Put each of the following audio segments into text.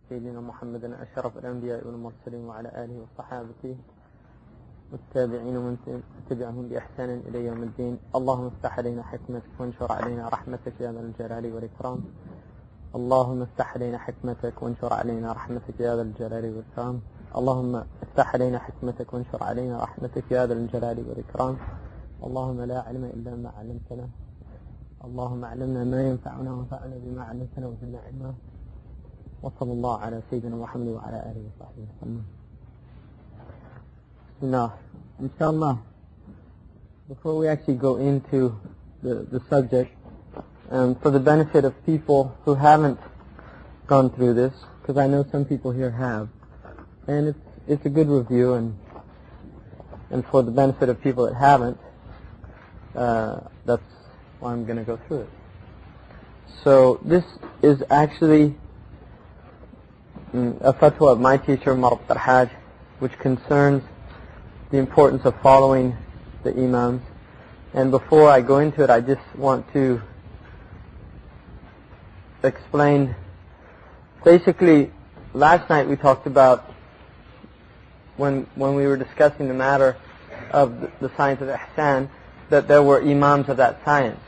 سيدنا محمد أشرف الأنبياء والمرسلين وعلى آله وصحابته والتابعين ومن تبعهم بإحسان إلى يوم الدين. اللهم افتح علينا حكمتك وانشر علينا رحمتك يا ذا الجلال والإكرام. اللهم افتح علينا حكمتك وانشر علينا رحمتك يا ذا الجلال والإكرام. اللهم افتح علينا حكمتك وانشر علينا رحمتك يا ذا الجلال والإكرام. اللهم لا علم إلا ما علمتنا. اللهم علمنا ما ينفعنا وانفعنا بما علمتنا وزدنا علما. وصلى الله على سيدنا محمد وعلى آله وصحبه وسلم. Now, inshallah, before we actually go into the subject, for the benefit of people who haven't gone through this, because I know some people here have, and it's a good review, and for the benefit of people that haven't, that's why I'm going to go through it. So this is actually a fatwa of my teacher, Marab Tarhaj, which concerns the importance of following the imams. And before I go into it, I just want to explain. Basically, last night we talked about when we were discussing the matter of the science of ihsan, that there were imams of that science.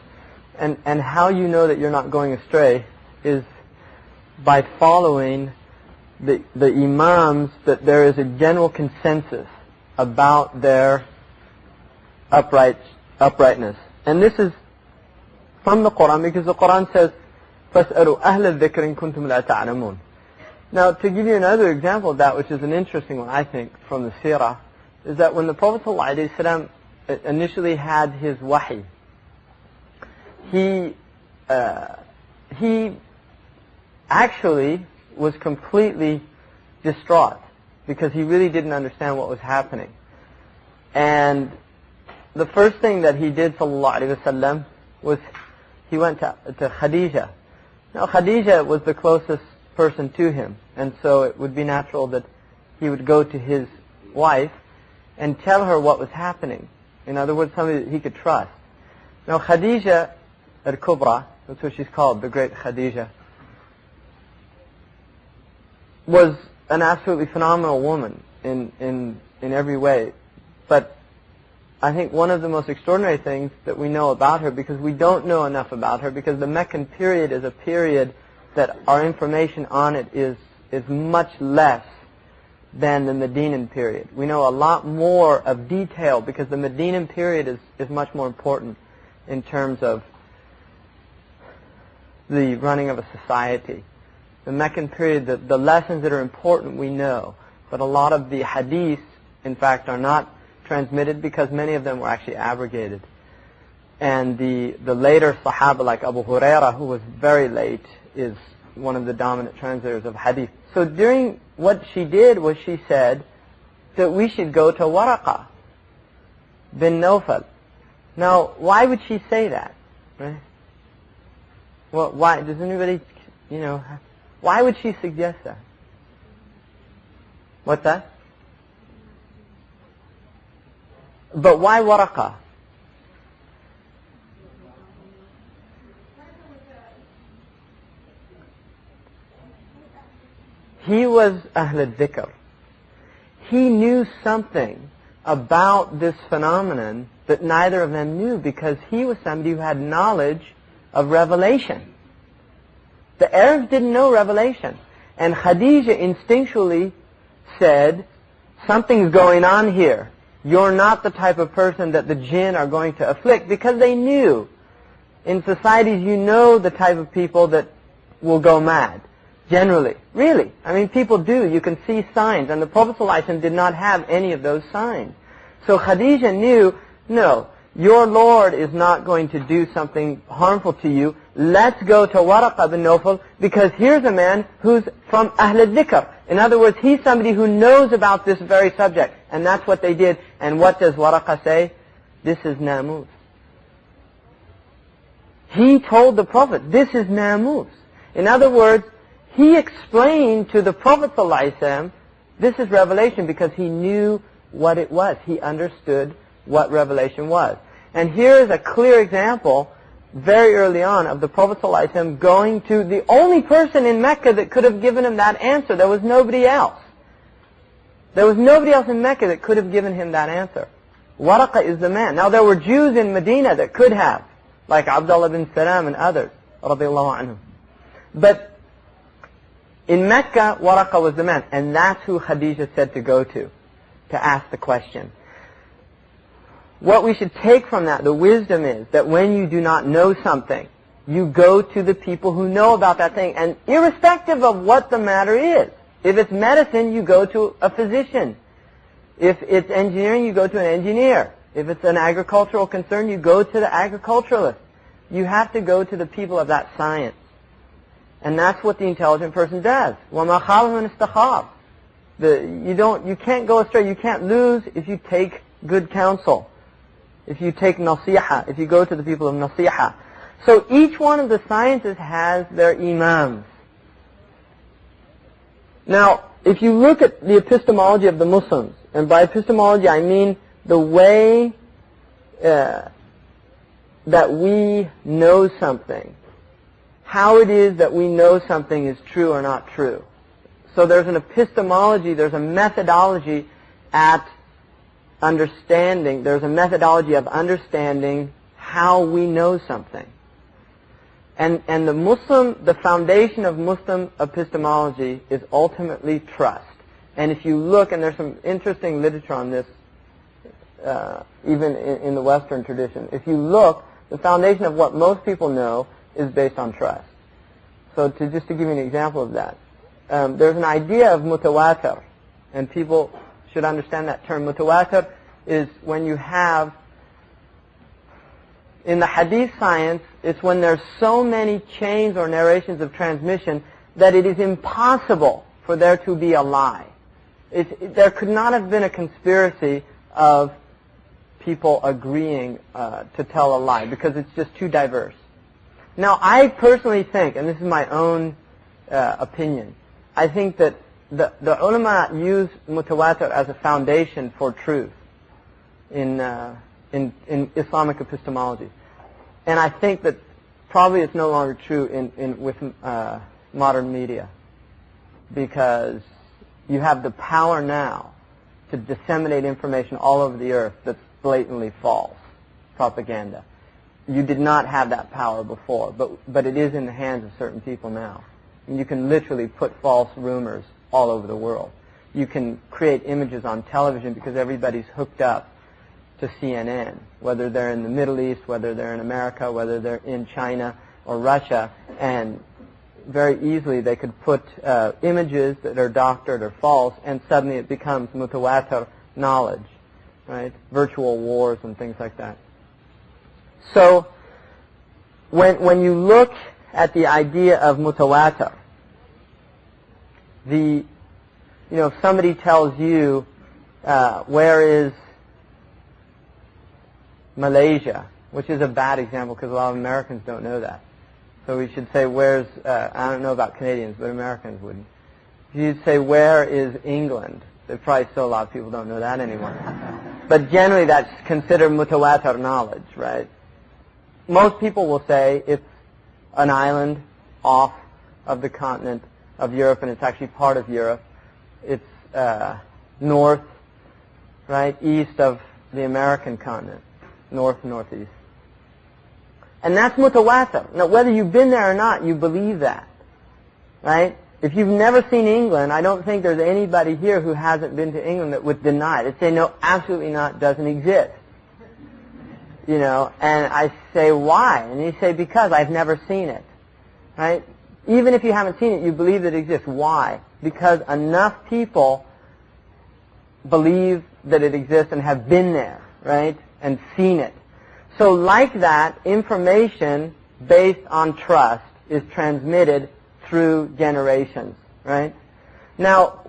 And how you know that you're not going astray is by following the imams, that there is a general consensus about their uprightness. And this is from the Quran, because the Quran says, فَاسْأَلُوا أَهْلَ الذِّكْرِ إِن كُنتُمْ لَا تَعْلَمُونَ. Now, to give you another example of that, which is an interesting one, I think, from the seerah, is that when the Prophet ﷺ initially had his wahi, he actually was completely distraught because he really didn't understand what was happening. And the first thing that he did, sallallahu alaihi wasallam, was he went to Khadija. Now Khadija was the closest person to him, and so it would be natural that he would go to his wife and tell her what was happening. In other words, somebody that he could trust. Now Khadija al-Kubra, that's what she's called, the great Khadija, was an absolutely phenomenal woman in every way. But I think one of the most extraordinary things that we know about her, because we don't know enough about her, because the Meccan period is a period that our information on it is much less than the Medinan period. We know a lot more of detail because the Medinan period is much more important in terms of the running of a society. The Meccan period, the lessons that are important we know, but a lot of the hadiths, in fact, are not transmitted because many of them were actually abrogated. And the later Sahaba, like Abu Huraira, who was very late, is one of the dominant translators of hadith. So during what she did was she said that we should go to Waraqa bin Nawfal. Now, why would she say that? Right? Well, why? Does anybody, why would she suggest that? What's that? But why Waraqa? He was Ahl al-Dhikr. He knew something about this phenomenon that neither of them knew, because he was somebody who had knowledge of revelation. The Arabs didn't know revelation. And Khadija instinctually said, something's going on here. You're not the type of person that the jinn are going to afflict, because they knew. In societies, you know the type of people that will go mad. Generally. Really. I mean, people do. You can see signs. And the Prophet ﷺ did not have any of those signs. So Khadija knew, no, your Lord is not going to do something harmful to you. Let's go to Waraqa bin Nawfal, because here's a man who's from Ahl al-Dhikr. In other words, he's somebody who knows about this very subject. And that's what they did. And what does Waraqa say? This is Namus. He told the Prophet, this is Namus. In other words, he explained to the Prophet ﷺ, this is revelation, because he knew what it was. He understood what revelation was. And here is a clear example very early on of the Prophet ﷺ going to the only person in Mecca that could have given him that answer. There was nobody else. There was nobody else in Mecca that could have given him that answer. Waraqa is the man. Now there were Jews in Medina that could have, like Abdullah bin Salam and others, radiallahu anhum. But in Mecca, Waraqa was the man. And that's who Khadija said to go to ask the question. What we should take from that, the wisdom is that when you do not know something, you go to the people who know about that thing. And irrespective of what the matter is, if it's medicine, you go to a physician. If it's engineering, you go to an engineer. If it's an agricultural concern, you go to the agriculturalist. You have to go to the people of that science. And that's what the intelligent person does. وَمَا خَالَهُ اسْتَخَابٍ. You can't go astray, you can't lose if you take good counsel. If you take nasiha, if you go to the people of nasiha. So each one of the sciences has their imams. Now, if you look at the epistemology of the Muslims, and by epistemology I mean the way that we know something, how it is that we know something is true or not true. So there's an epistemology, there's a methodology at understanding, there's a methodology of understanding how we know something. And the foundation of Muslim epistemology is ultimately trust. And if you look, and there's some interesting literature on this, even in the Western tradition, if you look, the foundation of what most people know is based on trust. So just to give you an example of that, there's an idea of mutawatir, and people should understand that term. Mutawatir is when you have, in the hadith science, it's when there's so many chains or narrations of transmission that it is impossible for there to be a lie. There could not have been a conspiracy of people agreeing to tell a lie because it's just too diverse. Now, I personally think, and this is my own opinion, I think that the ulama use mutawatir as a foundation for truth in Islamic epistemology. And I think that probably it's no longer true with modern media, because you have the power now to disseminate information all over the earth that's blatantly false propaganda. You did not have that power before, but it is in the hands of certain people now. And you can literally put false rumors all over the world. You can create images on television because everybody's hooked up to CNN, whether they're in the Middle East, whether they're in America, whether they're in China or Russia, and very easily they could put images that are doctored or false, and suddenly it becomes mutawatir knowledge, right? Virtual wars and things like that. So when you look at the idea of mutawatir, if somebody tells you where is Malaysia, which is a bad example because a lot of Americans don't know that. So we should say I don't know about Canadians, but Americans wouldn't. If you'd say where is England, there's probably still a lot of people don't know that anymore. But generally that's considered mutawatir knowledge, right? Most people will say it's an island off of the continent of Europe, and it's actually part of Europe. It's north, right, east of the American continent, north, northeast. And that's mutawatir. Now, whether you've been there or not, you believe that, right? If you've never seen England, I don't think there's anybody here who hasn't been to England that would deny it. They'd say, no, absolutely not, doesn't exist. And I say, why? And you say, because I've never seen it, right? Even if you haven't seen it, you believe that it exists. Why? Because enough people believe that it exists and have been there, right, and seen it. So like that, information based on trust is transmitted through generations, right? Now,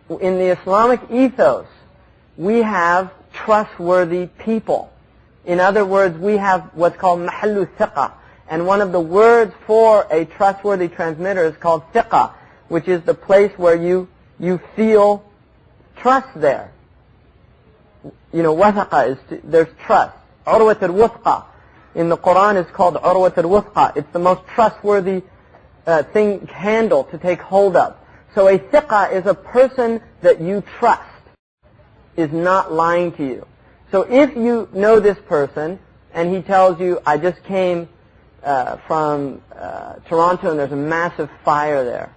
in the Islamic ethos, we have trustworthy people. In other words, we have what's called mahallu thiqa. And one of the words for a trustworthy transmitter is called thiqa, which is the place where you feel trust there. Wathaqa is, there's trust. Urwat al-wuthqa in the Quran is called Urwat al-Wuthqa. It's the most trustworthy handle to take hold of. So a thiqa is a person that you trust, is not lying to you. So if you know this person and he tells you, I just came from Toronto and there's a massive fire there,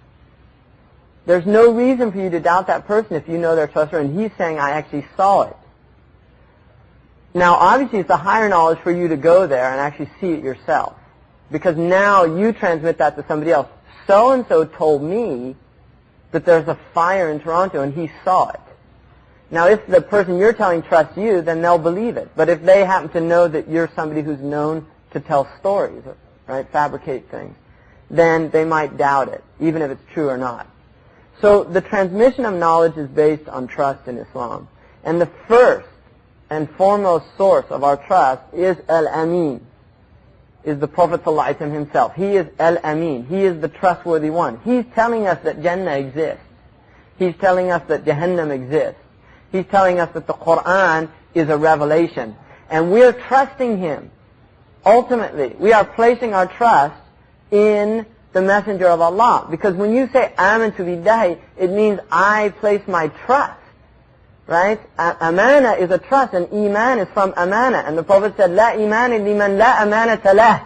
there's no reason for you to doubt that person if you know they're trustworthy, and he's saying, I actually saw it. Now, obviously, it's a higher knowledge for you to go there and actually see it yourself, because now you transmit that to somebody else. So-and-so told me that there's a fire in Toronto and he saw it. Now, if the person you're telling trusts you, then they'll believe it. But if they happen to know that you're somebody who's known to tell stories, right, fabricate things, then they might doubt it, even if it's true or not. So the transmission of knowledge is based on trust in Islam. And the first and foremost source of our trust is Al-Amin, is the Prophet ﷺ himself. He is Al-Amin. He is the trustworthy one. He's telling us that Jannah exists. He's telling us that Jahannam exists. He's telling us that the Quran is a revelation. And we're trusting him. Ultimately, we are placing our trust in the Messenger of Allah. Because when you say Amantu billahi, it means I place my trust. Right? Amana is a trust, and Iman is from Amana. And the Prophet said, La iman liman la amanata lah.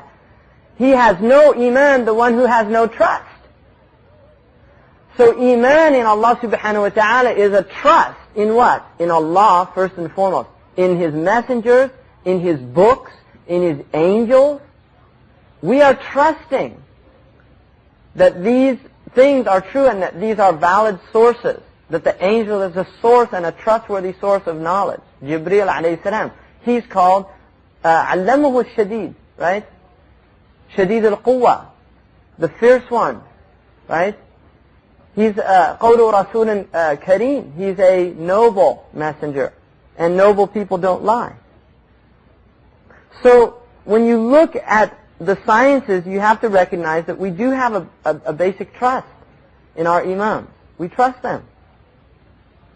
He has no Iman, the one who has no trust. So Iman in Allah subhanahu wa ta'ala is a trust in what? In Allah first and foremost. In His messengers, in His books, in His angels. We are trusting that these things are true and that these are valid sources. That the angel is a source and a trustworthy source of knowledge. Jibreel alayhi salam. He's called Allamahu al-Shadid, right? Shadid al-Quwa, the fierce one, right? He's Qawlu Rasulun Kareem. He's a noble messenger. And noble people don't lie. So when you look at the sciences, you have to recognize that we do have a basic trust in our imams. We trust them.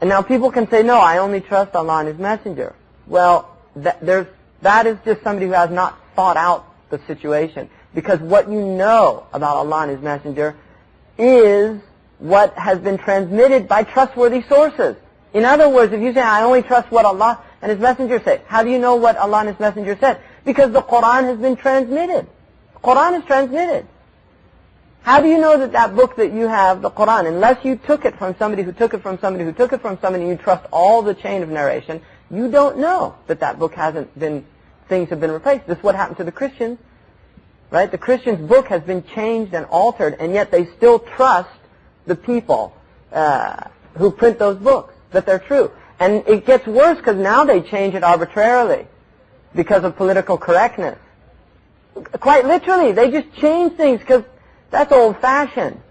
And now people can say, no, I only trust Allah and His Messenger. Well, that is just somebody who has not thought out the situation. Because what you know about Allah and His Messenger is what has been transmitted by trustworthy sources. In other words, if you say, I only trust what Allah and His Messenger say, how do you know what Allah and His Messenger said? Because the Quran has been transmitted. The Quran is transmitted. How do you know that that book that you have, the Quran, unless you took it from somebody who took it from somebody who took it from somebody, and you trust all the chain of narration, you don't know that that book hasn't been, things have been replaced. This is what happened to the Christians, right? The Christians' book has been changed and altered, and yet they still trust the people who print those books, that they're true. And it gets worse because now they change it arbitrarily because of political correctness. Quite literally, they just change things because that's old-fashioned.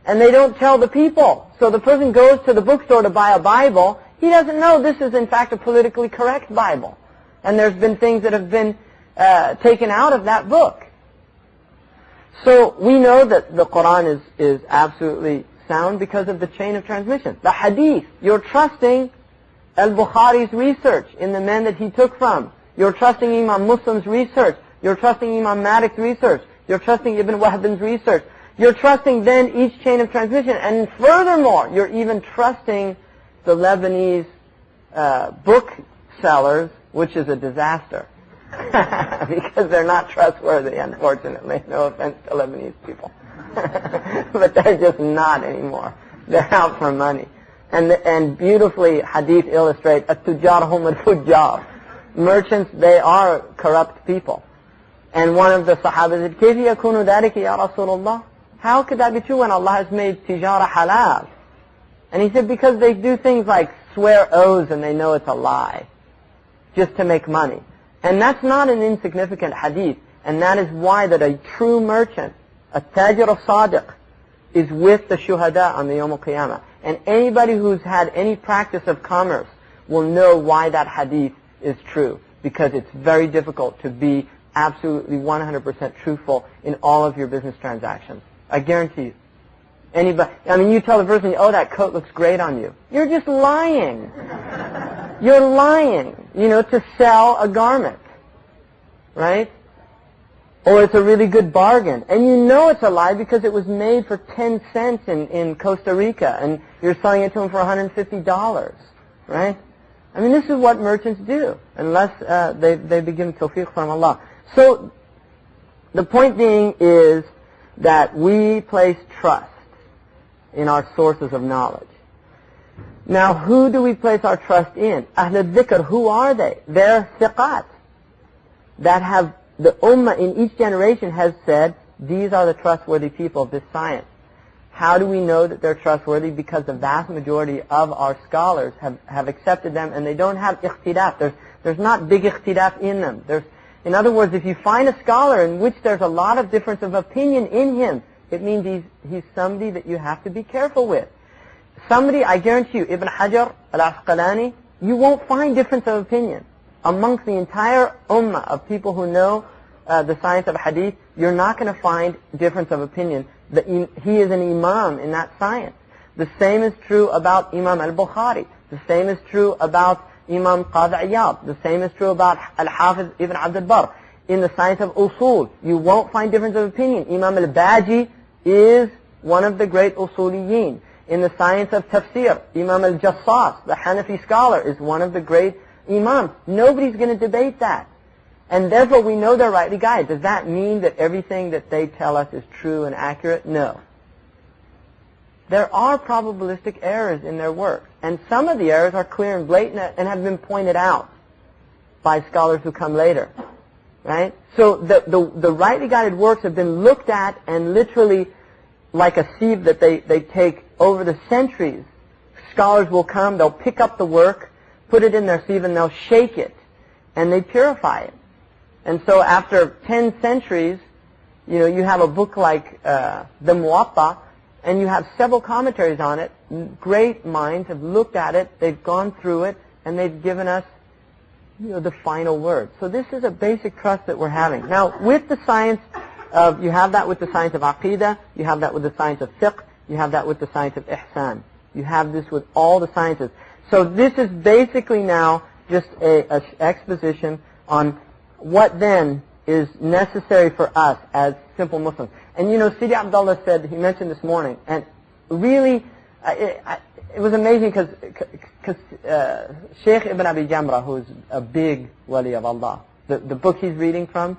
And they don't tell the people. So the person goes to the bookstore to buy a Bible. He doesn't know this is in fact a politically correct Bible. And there's been things that have been taken out of that book. So we know that the Quran is absolutely sound because of the chain of transmission. The Hadith, you're trusting Al-Bukhari's research in the men that he took from. You're trusting Imam Muslim's research. You're trusting Imam Malik's research. You're trusting Ibn Wahb's research. You're trusting then each chain of transmission. And furthermore, you're even trusting the Lebanese booksellers, which is a disaster. Because they're not trustworthy, unfortunately. No offense to Lebanese people. But they're just not anymore. They're out for money. And beautifully, hadith illustrate, at-tujjar hum al-fujjar. Merchants, they are corrupt people. And one of the Sahaba said, كيف يكون ذلك يا رسول الله? How could that be true when Allah has made tijara halal? And he said, because they do things like swear oaths and they know it's a lie, just to make money. And that's not an insignificant hadith. And that is why that a true merchant, a tajir al-sadiq, is with the shuhada on the Yawm al-Qiyamah. And anybody who's had any practice of commerce will know why that hadith is true. Because it's very difficult to be absolutely 100% truthful in all of your business transactions. I guarantee you. Anybody, I mean, you tell the person, oh, that coat looks great on you. You're just lying. You're lying, to sell a garment. Right? Or it's a really good bargain. And you know it's a lie because it was made for 10 cents in Costa Rica and you're selling it to them for $150, right? I mean, this is what merchants do unless they be given tawfiq from Allah. So the point being is that we place trust in our sources of knowledge. Now, who do we place our trust in? Ahl al-Dhikr, who are they? They're thiqat that have, the ummah in each generation has said, these are the trustworthy people of this science. How do we know that they're trustworthy? Because the vast majority of our scholars have accepted them and they don't have ikhtilaf. There's not big ikhtilaf in them. In other words, if you find a scholar in which there's a lot of difference of opinion in him, it means he's somebody that you have to be careful with. Somebody, I guarantee you, Ibn Hajar al-Asqalani, you won't find difference of opinion. Amongst the entire ummah of people who know the science of hadith, you're not going to find difference of opinion. He is an imam in that science. The same is true about Imam al-Bukhari. The same is true about Imam Qadi Iyad. The same is true about Al-Hafiz Ibn Abd al-Barr. In the science of usul, you won't find difference of opinion. Imam al-Baji is one of the great usuliyin. In the science of tafsir, Imam al-Jassas, the Hanafi scholar, is one of the great imams. Nobody's going to debate that. And therefore we know they're rightly guided. Does that mean that everything that they tell us is true and accurate? No. There are probabilistic errors in their work. And some of the errors are clear and blatant and have been pointed out by scholars who come later. Right? So the rightly guided works have been looked at and literally like a sieve that they take over the centuries. Scholars will come, they'll pick up the work, put it in their sieve and they'll shake it and they purify it. And so after 10 centuries, you have a book like the Muwatta and you have several commentaries on it. Great minds have looked at it, they've gone through it and they've given us the final word. So this is a basic trust that we're having. Now, with the science of, you have that with the science of aqidah, you have that with the science of fiqh, you have that with the science of ihsan. You have this with all the sciences. So this is basically now just a exposition on what then is necessary for us as simple Muslims. And Sidi Abdullah said, he mentioned this morning, and really, it was amazing because Sheikh Ibn Abi Jamrah, who is a big wali of Allah, the book he's reading from,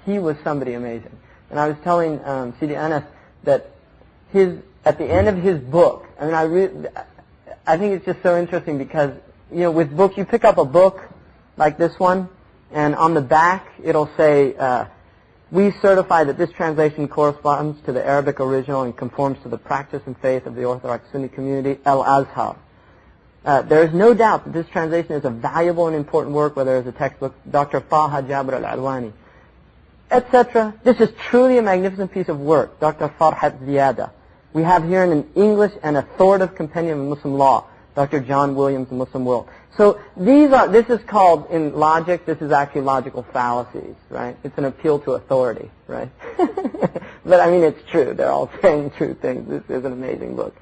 he was somebody amazing. And I was telling Sidi Anas that at the end of his book, I think it's just so interesting because, with books, you pick up a book like this one, and on the back it'll say, we certify that this translation corresponds to the Arabic original and conforms to the practice and faith of the Orthodox Sunni community, Al-Azhar. There is no doubt that this translation is a valuable and important work, whether as a textbook, Dr. Taha Jabir al-Alwani, etc. This is truly a magnificent piece of work, Dr. Farhat Ziyada. We have here in English an authoritative compendium of Muslim law, Dr. John Williams, The Muslim World. So this is called, in logic, this is actually logical fallacies, right? It's an appeal to authority, right? But it's true. They're all saying true things. This is an amazing book.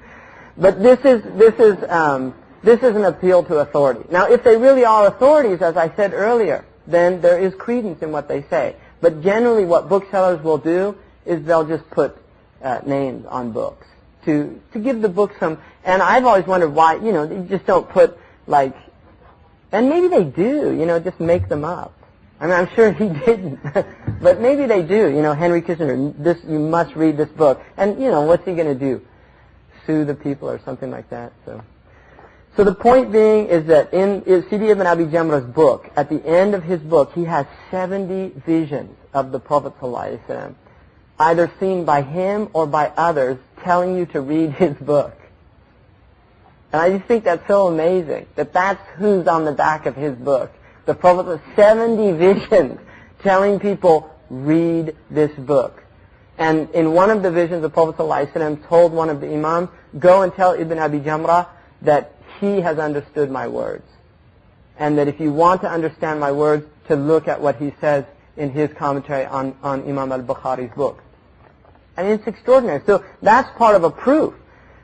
But this is an appeal to authority. Now, if they really are authorities, as I said earlier, then there is credence in what they say. But generally what booksellers will do is they'll just put names on books to give the book some, and I've always wondered why, they just don't put and maybe they do, just make them up. I'm sure he didn't, but maybe they do, Henry Kissinger, you must read this book. And, what's he going to do? Sue the people or something like that, So the point being is that in Sidi Ibn Abi Jamrah's book, at the end of his book, he has 70 visions of the Prophet ﷺ, either seen by him or by others, telling you to read his book. And I just think that's so amazing, that that's who's on the back of his book. The Prophet with 70 visions telling people, read this book. And in one of the visions, the Prophet ﷺ told one of the imams, go and tell Ibn Abi Jamrah that he has understood my words. And that if you want to understand my words, to look at what he says in his commentary on Imam al-Bukhari's book. And it's extraordinary. So that's part of a proof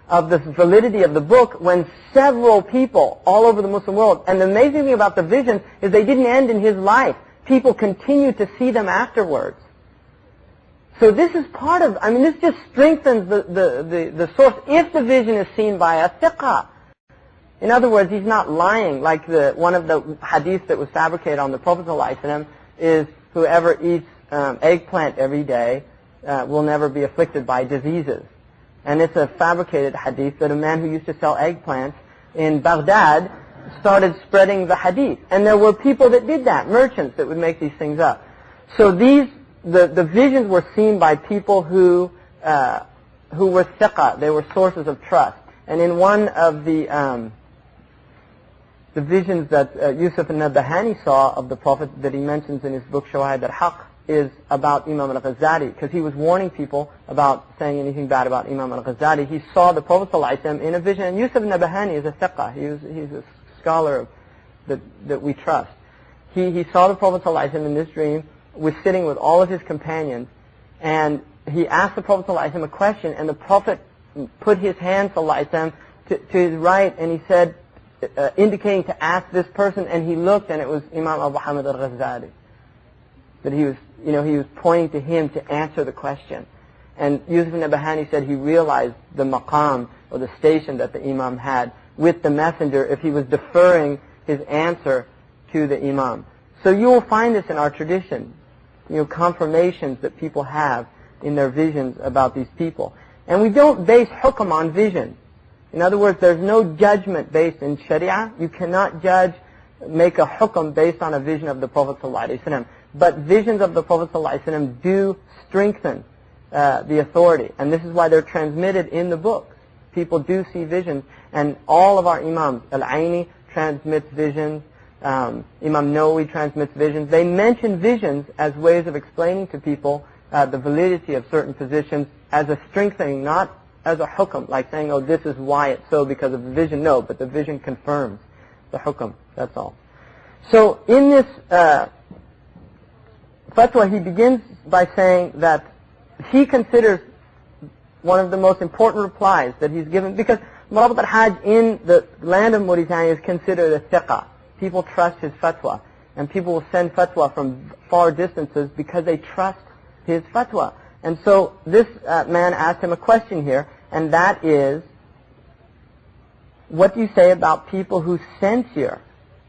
of the validity of the book when several people all over the Muslim world, and the amazing thing about the visions is they didn't end in his life. People continued to see them afterwards. So this is part of, this just strengthens the source if the vision is seen by a thiqah. In other words, he's not lying, like one of the hadiths that was fabricated on the Prophet ﷺ is whoever eats eggplant every day will never be afflicted by diseases. And it's a fabricated hadith that a man who used to sell eggplants in Baghdad started spreading the hadith. And there were people that did that, merchants that would make these things up. So the visions were seen by people who were thiqah, they were sources of trust. And in one of the visions that Yusuf al-Nabahani saw of the Prophet that he mentions in his book Shawahid al-Haq is about Imam al-Ghazali, because he was warning people about saying anything bad about Imam al-Ghazali. He saw the Prophet ﷺ in a vision, and Yusuf al-Nabahani is a thiqah, he's a scholar that we trust. He saw the Prophet ﷺ in this dream, was sitting with all of his companions, and he asked the Prophet ﷺ a question, and the Prophet put his hand ﷺ to his right, and he said, indicating to ask this person, and he looked, and it was Imam Abu Hamid al-Ghazali. That he was pointing to him to answer the question. And Yusuf al-Nabahani said he realized the maqam, or the station that the Imam had with the messenger if he was deferring his answer to the Imam. So you will find this in our tradition, confirmations that people have in their visions about these people. And we don't base hukm on vision. In other words, there's no judgment based in Sharia. You cannot make a hukm based on a vision of the Prophet ﷺ. But visions of the Prophet ﷺ do strengthen the authority. And this is why they're transmitted in the books. People do see visions. And all of our Imams, Al-Aini transmits visions, Imam Nawawi transmits visions. They mention visions as ways of explaining to people the validity of certain positions as a strengthening, not as a hukm, like saying, oh, this is why it's so because of the vision. No, but the vision confirms the hukm. That's all. So in this fatwa, he begins by saying that he considers one of the most important replies that he's given, because Murabat al-Hajj in the land of Mauritania is considered a thiqah. People trust his fatwa, and people will send fatwa from far distances because they trust his fatwa. And so this man asked him a question here, and that is, what do you say about people who censure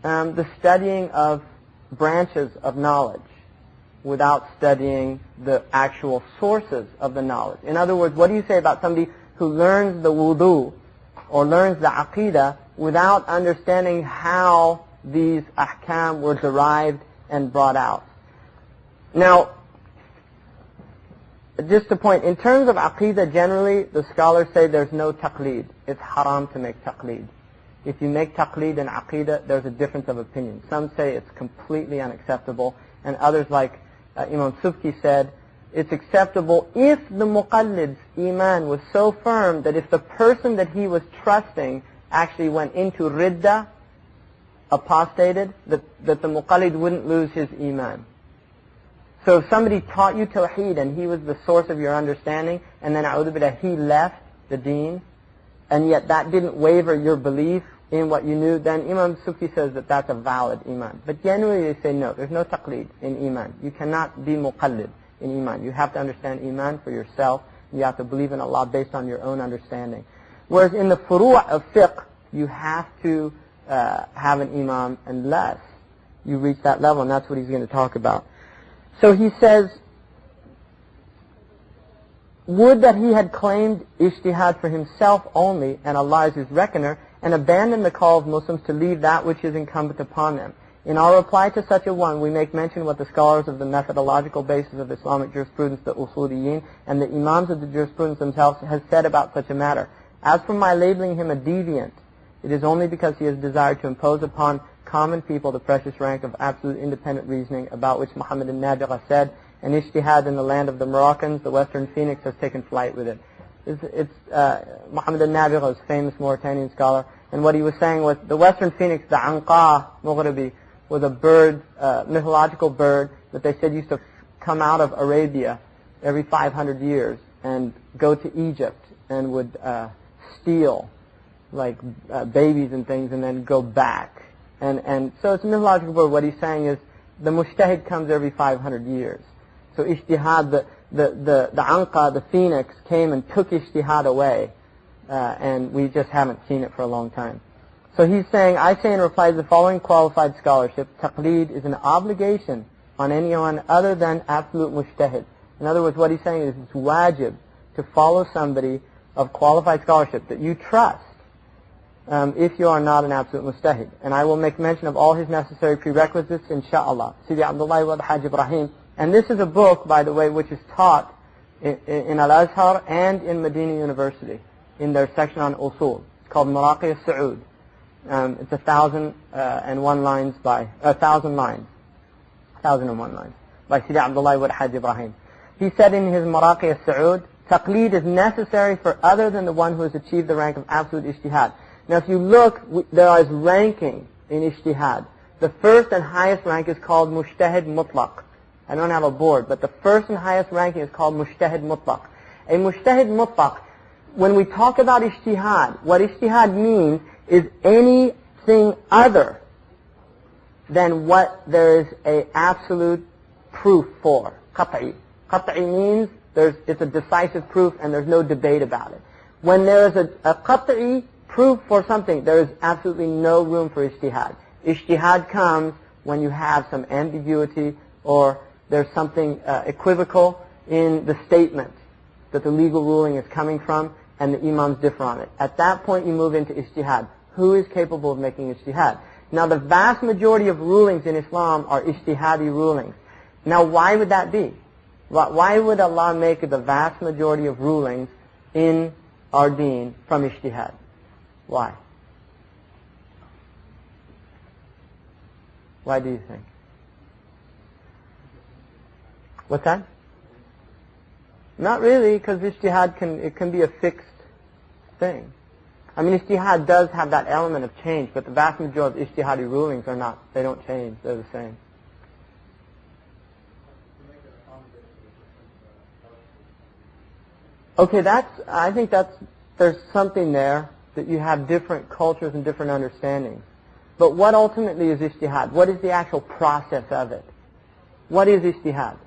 the studying of branches of knowledge without studying the actual sources of the knowledge? In other words, what do you say about somebody who learns the wudu or learns the aqidah without understanding how these ahkam were derived and brought out? Now, just a point, in terms of aqidah generally, the scholars say there's no taqleed. It's haram to make taqleed. If you make taqleed in aqidah, there's a difference of opinion. Some say it's completely unacceptable, and others like Imam Subki said, it's acceptable if the muqallid's iman was so firm that if the person that he was trusting actually went into ridda, apostated, that the muqallid wouldn't lose his iman. So if somebody taught you tawheed and he was the source of your understanding, and then a'udhu billah, he left the deen, and yet that didn't waver your belief in what you knew, then Imam Subki says that that's a valid iman. But generally they say no, there's no taqleed in iman. You cannot be muqallid in iman. You have to understand iman for yourself. You have to believe in Allah based on your own understanding. Whereas in the furu' of fiqh, you have to have an imam unless you reach that level, and that's what he's going to talk about. So he says, would that he had claimed ijtihad for himself only, and Allah is his reckoner, and abandoned the call of Muslims to leave that which is incumbent upon them. In our reply to such a one, we make mention what the scholars of the methodological basis of Islamic jurisprudence, the usuliyin, and the imams of the jurisprudence themselves has said about such a matter. As for my labeling him a deviant, it is only because he has desired to impose upon common people the precious rank of absolute independent reasoning, about which Muhammad al-Nabigha said, and ijtihad in the land of the Moroccans, the Western Phoenix has taken flight with it. Muhammad al-Nabigha is a famous Mauritanian scholar, and what he was saying was the Western Phoenix, the Anqa Mughribi, was a bird, mythological bird that they said used to come out of Arabia every 500 years and go to Egypt and would steal like babies and things and then go back. And so it's a mythological bird. What he's saying is the mujtahid comes every 500 years. So ijtihad, the anqa, the phoenix, came and took ijtihad away, and we just haven't seen it for a long time. So he's saying, I say in reply to the following qualified scholarship, taqleed is an obligation on anyone other than absolute mujtahid. In other words, what he's saying is it's wajib to follow somebody of qualified scholarship that you trust, if you are not an absolute mujtahid. And I will make mention of all his necessary prerequisites, inshaAllah. Sidi Abdullah wa Hajj Ibrahim. And this is a book, by the way, which is taught in Al-Azhar and in Medina University in their section on usul. It's called Maraqi al-Saud. It's 1,001 lines by 1,000 lines, 1,001 lines by Sidi Abdullah wa Hajj Ibrahim. He said in his Maraqi al-Saud, taqleed is necessary for other than the one who has achieved the rank of absolute ijtihad. Now if you look, there is ranking in ijtihad. The first and highest rank is called mujtahid mutlaq. I don't have a board, but the first and highest ranking is called mujtahid mutlaq. A mujtahid mutlaq, when we talk about ijtihad, what ijtihad means is anything other than what there is a absolute proof for. Qat'i. Qat'i means it's a decisive proof and there's no debate about it. When there is a qat'i proof for something, there is absolutely no room for ijtihad. Ijtihad comes when you have some ambiguity or there's something equivocal in the statement that the legal ruling is coming from and the imams differ on it. At that point you move into ijtihad. Who is capable of making ijtihad? Now the vast majority of rulings in Islam are ijtihadi rulings. Now why would that be? Why would Allah make the vast majority of rulings in our deen from ijtihad? Why? Why do you think? What's that? Not really, because ijtihad can be a fixed thing. I mean, ijtihad does have that element of change, but the vast majority of ijtihadi rulings are not. They don't change. They're the same. Okay, I think there's something there that you have different cultures and different understandings. But what ultimately is ijtihad? What is the actual process of it? What is ijtihad?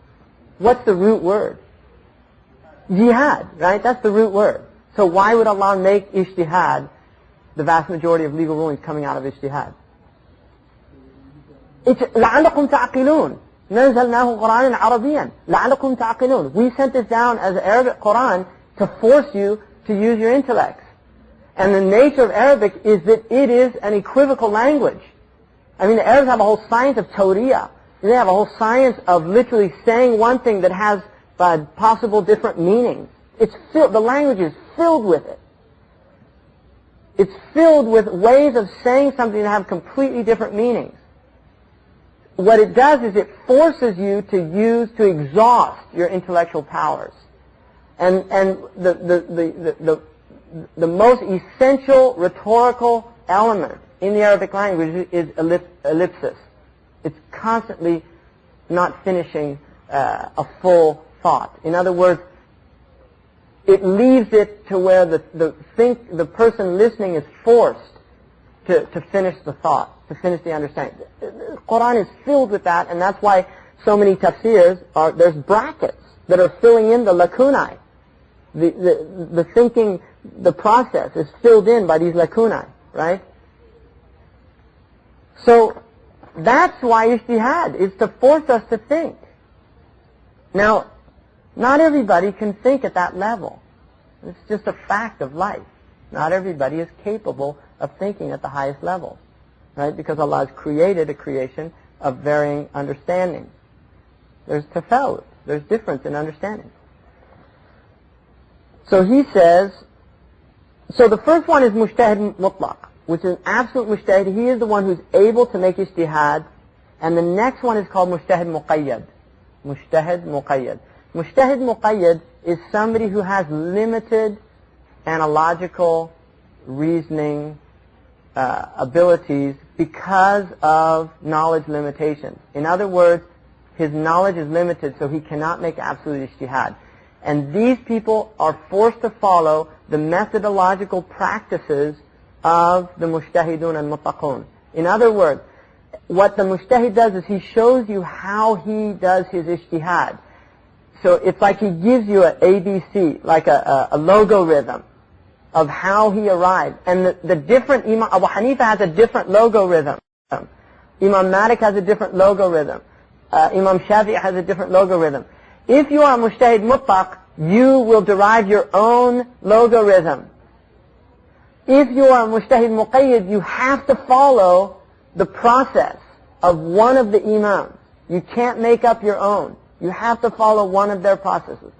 What's the root word? Jihad, right? That's the root word. So why would Allah make ijtihad the vast majority of legal rulings coming out of ijtihad? It's لَعَلَّكُمْ تَعْقِلُونَ نَنْزَلْنَاهُ قُرْآنًا عَرَبِيًّا لَعَلَّكُمْ تَعْقِلُونَ. We sent this down as an Arabic Quran to force you to use your intellects. And the nature of Arabic is that it is an equivocal language. I mean, the Arabs have a whole science of tawriyah. They have a whole science of literally saying one thing that has possible different meanings. The language is filled with it. It's filled with ways of saying something that have completely different meanings. What it does is it forces you to exhaust your intellectual powers. And the most essential rhetorical element in the Arabic language is ellipsis. It's constantly not finishing a full thought. In other words, it leaves it to where the person listening is forced to finish the thought, to finish the understanding. The Quran is filled with that, and that's why so many tafsirs there's brackets that are filling in the lacunae. The thinking, the process is filled in by these lacunae, right? So that's why ijtihad is to force us to think. Now, not everybody can think at that level. It's just a fact of life. Not everybody is capable of thinking at the highest level, right? Because Allah has created a creation of varying understanding. There's tafawut. There's difference in understanding. So he says, so the first one is mujtahid mutlaq, which is an absolute mujtahid. He is the one who's able to make ijtihad. And the next one is called mujtahid muqayyad. Mujtahid muqayyad. Mujtahid muqayyad is somebody who has limited analogical reasoning abilities because of knowledge limitations. In other words, his knowledge is limited, so he cannot make absolute ijtihad. And these people are forced to follow the methodological practices of the mujtahidun and muttaqun. In other words, what the mujtahid does is he shows you how he does his ijtihad. So it's like he gives you an ABC, like a logarithm of how he arrived. And the different Imam Abu Hanifa has a different logarithm. Imam Malik has a different logarithm. Imam Shafi'i has a different logarithm. If you are mujtahid mutlaq, you will derive your own logarithm. If you are mujtahid muqayyad, you have to follow the process of one of the imams. You can't make up your own. You have to follow one of their processes.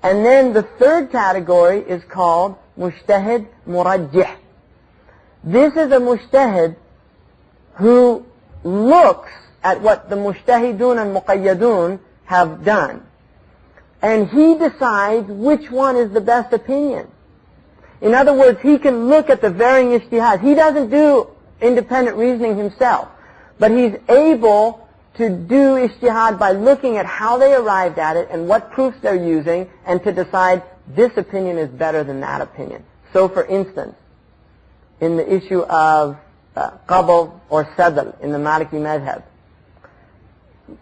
And then the third category is called mujtahid murajjih. This is a mujtahid who looks at what the mujtahidun and muqayyadun have done, and he decides which one is the best opinion. In other words, he can look at the varying ijtihads. He doesn't do independent reasoning himself, but he's able to do ijtihad by looking at how they arrived at it and what proofs they're using, and to decide this opinion is better than that opinion. So for instance, in the issue of qabl or sadl in the Maliki madhab,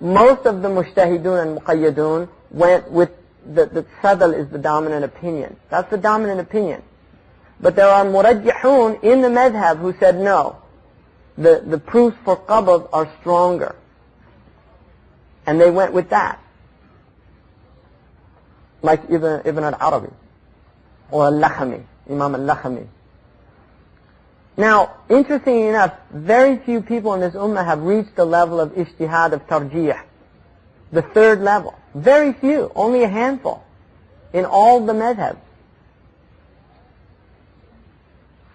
most of the mujtahidun and muqayyadun went with the sadl is the dominant opinion. That's the dominant opinion. But there are murajjihun in the madhab who said no, the proofs for qabl are stronger. And they went with that. Like Ibn al-Arabi or al-Lakhami, Imam al-Lakhami. Now, interestingly enough, very few people in this ummah have reached the level of ijtihad of tarjih, the third level. Very few, only a handful in all the madhabs.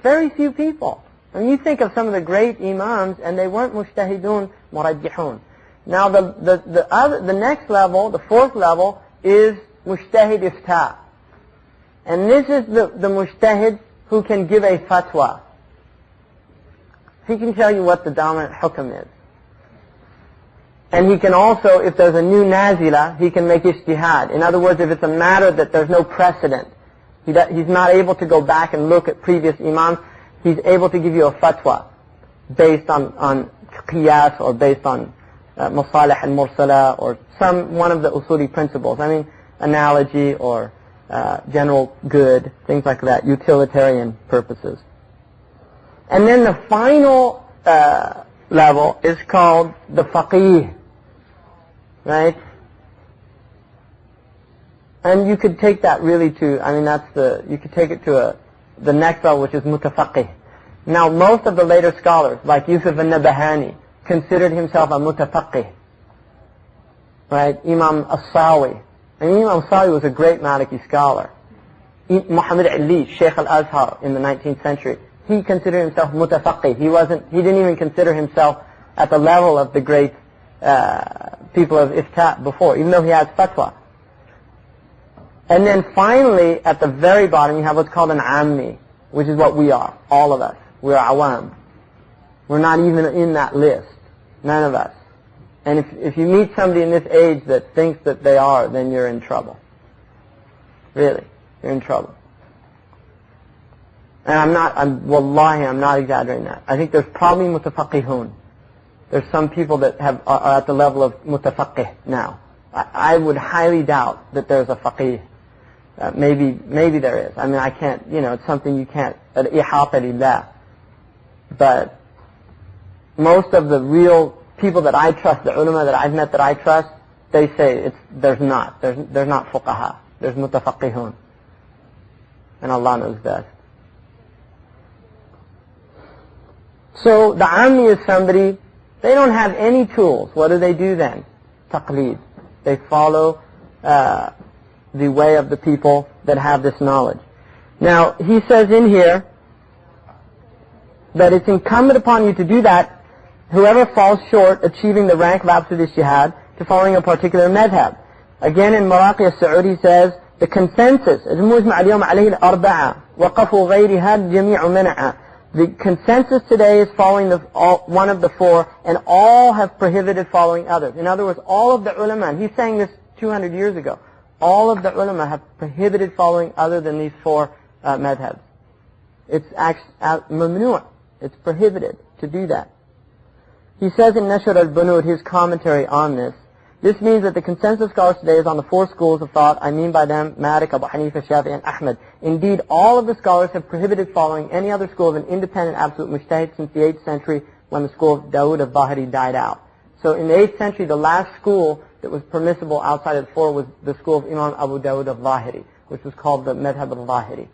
Very few people. And you think of some of the great imams, and they weren't mujtahidun murajjihun. Now the next level, the fourth level, is mujtahid ifta. And this is the mujtahid who can give a fatwa. He can tell you what the dominant hukm is. And he can also, if there's a new nazila, he can make ijtihad. In other words, if it's a matter that there's no precedent, he's not able to go back and look at previous imams, he's able to give you a fatwa based on qiyas or based on masalih al-mursala or one of the usuli principles. I mean, analogy or general good, things like that, utilitarian purposes. And then the final level is called the faqih, right? And you could take that really to, I mean, you could take it to the next level, which is mutafaqih. Now, most of the later scholars, like Yusuf al-Nabahani, considered himself a mutafaqih, right? Imam As-Sawi. And Imam As-Sawi was a great Maliki scholar. Muhammad Ali, Sheikh al-Azhar in the 19th century, he considered himself mutafaqih. He didn't even consider himself at the level of the great people of ifta before, even though he has fatwa. And then finally, at the very bottom, you have what's called an ammi, which is what we are, all of us. We're awam. We're not even in that list. None of us. And if you meet somebody in this age that thinks that they are, then you're in trouble. Really, you're in trouble. And wallahi, I'm not exaggerating that. I think there's probably mutafaqihun. There's some people that are at the level of mutafaqih now. I would highly doubt that there's a faqih. Maybe there is. I mean, I can't, it's something you can't, ihata lillah. But most of the real people that I trust, the ulama that I've met that I trust, they say there's not fuqaha. There's mutafaqihun. And Allah knows best. So the ammi is somebody, they don't have any tools. What do they do then? Taqleed. They follow the way of the people that have this knowledge. Now, he says in here that it's incumbent upon you to do that, whoever falls short achieving the rank of absolute ijtihad to following a particular madhab. Again, in Maraqi al-Saudi says, the consensus, the consensus today is following one of the four, and all have prohibited following others. In other words, all of the ulama, and he's saying this 200 years ago, all of the ulama have prohibited following other than these four madhabs. It's mamnu'. It's prohibited to do that. He says in Nashr al-Bunud, his commentary on this, This means that the consensus of scholars today is on the four schools of thought. I mean by them Malik, Abu Hanifa, Shafi'i, and Ahmad. Indeed, all of the scholars have prohibited following any other school of an independent absolute mujtahid since the 8th century when the school of Dawood al-Zahiri died out. So in the 8th century, the last school that was permissible outside of the four was the school of Imam Abu Dawood al-Zahiri, which was called the Madhab al-Zahiri.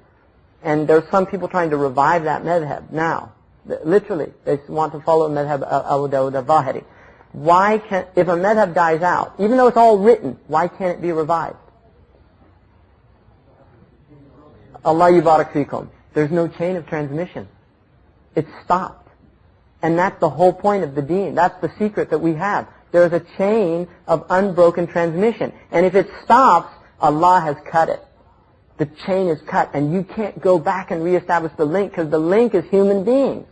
And there's some people trying to revive that madhab now. Literally, they want to follow Madhab Abu Dawood al-Zahiri. Why can't, if a madhab dies out, even though it's all written, why can't it be revived? Allah yubarak fikum. There's no chain of transmission. It's stopped. And that's the whole point of the deen. That's the secret that we have. There's a chain of unbroken transmission. And if it stops, Allah has cut it. The chain is cut, and you can't go back and reestablish the link, because the link is human beings.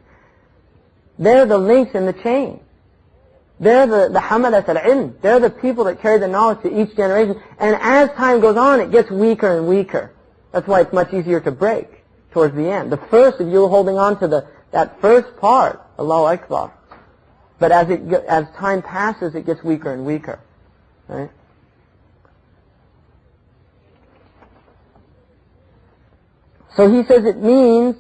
They're the links in the chain. They're the hamalat al-ilm. They're the people that carry the knowledge to each generation. And as time goes on, it gets weaker and weaker. That's why it's much easier to break towards the end. The first, if you're holding on to that first part, Allahu Akbar. But as time passes, it gets weaker and weaker. Right? So he says it means,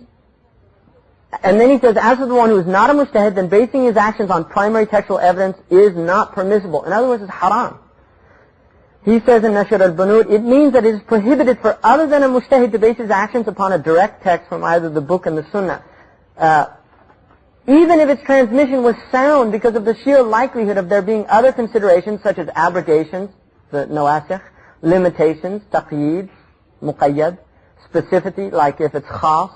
and then he says, as for the one who is not a mujtahid, then basing his actions on primary textual evidence is not permissible. In other words, it's haram. He says in Nashr al-Bunud, it means that it is prohibited for other than a mujtahid to base his actions upon a direct text from either the book and the sunnah. Even if its transmission was sound because of the sheer likelihood of there being other considerations such as abrogations, the nawasikh, limitations, taqyeed, muqayyad, specificity, like if it's khas,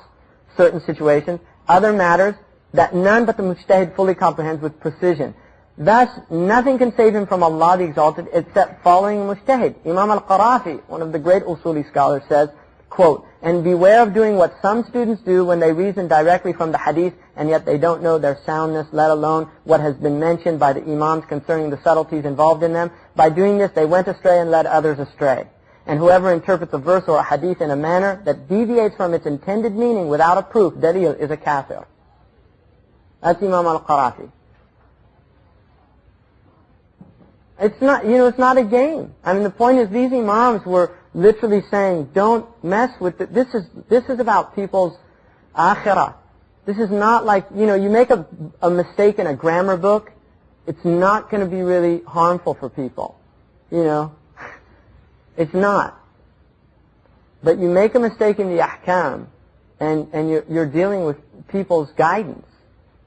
certain situations, other matters that none but the mujtahid fully comprehends with precision. Thus, nothing can save him from Allah the Exalted except following a mujtahid. Imam al-Qarafi, one of the great usuli scholars, says, quote, and beware of doing what some students do when they reason directly from the hadith and yet they don't know their soundness, let alone what has been mentioned by the imams concerning the subtleties involved in them. By doing this, they went astray and led others astray. And whoever interprets a verse or a hadith in a manner that deviates from its intended meaning without a proof, dalil, is a kafir. That's Imam al-Qarafi. It's not, it's not a game. I mean, the point is these imams were literally saying, don't mess with it. This is about people's akhirah. This is not like, you make a mistake in a grammar book, it's not going to be really harmful for people. It's not. But you make a mistake in the ahkam, and you're dealing with people's guidance.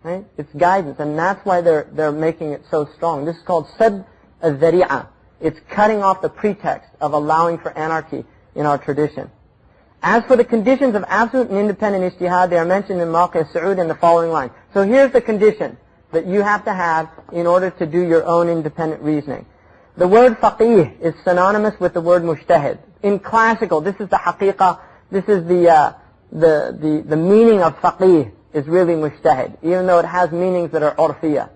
Right? It's guidance, and that's why they're making it so strong. This is called sadd al-dhari'ah. It's cutting off the pretext of allowing for anarchy in our tradition. As for the conditions of absolute and independent ijtihad, they are mentioned in Mawqi al-Su'ud in the following line. So here's the condition that you have to have in order to do your own independent reasoning. The word faqih is synonymous with the word mujtahid. In classical, this is the haqiqah, this is the meaning of faqih is really mujtahid, even though it has meanings that are urfiyah,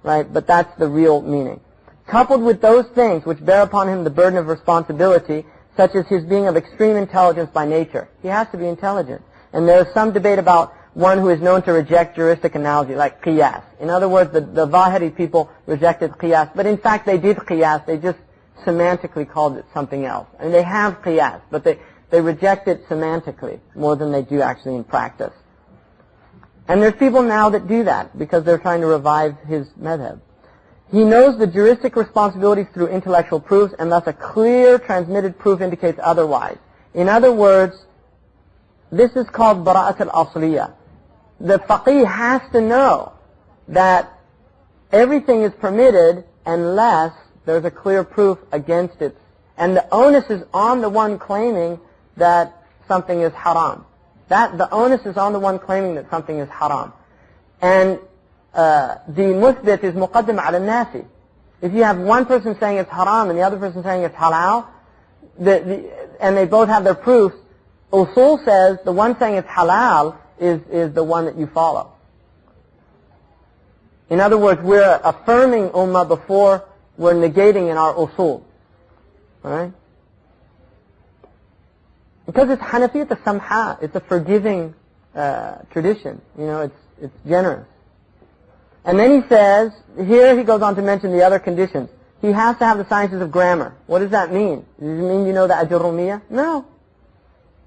right? But that's the real meaning. Coupled with those things which bear upon him the burden of responsibility, such as his being of extreme intelligence by nature. He has to be intelligent. And there is some debate about one who is known to reject juristic analogy, like qiyas. In other words, the Zahiri people rejected qiyas, but in fact they did qiyas, they just semantically called it something else. I mean, they have qiyas, but they reject it semantically more than they do actually in practice. And there's people now that do that because they're trying to revive his madhab. He knows the juristic responsibilities through intellectual proofs, and thus a clear transmitted proof indicates otherwise. In other words, this is called bara'at al-asliyah. The faqih has to know that everything is permitted unless there's a clear proof against it. And the onus is on the one claiming that something is haram. The onus is on the one claiming that something is haram. And the muthbit is muqaddam ala nasi. If you have one person saying it's haram and the other person saying it's halal, and they both have their proofs, usul says the one saying it's halal is the one that you follow. In other words, we're affirming ummah before we're negating in our usul. Alright? Because it's Hanafiyyat as-samha, it's a forgiving tradition. It's generous. And then he says, here he goes on to mention the other conditions. He has to have the sciences of grammar. What does that mean? Does it mean you know the Ajurumiyya? No.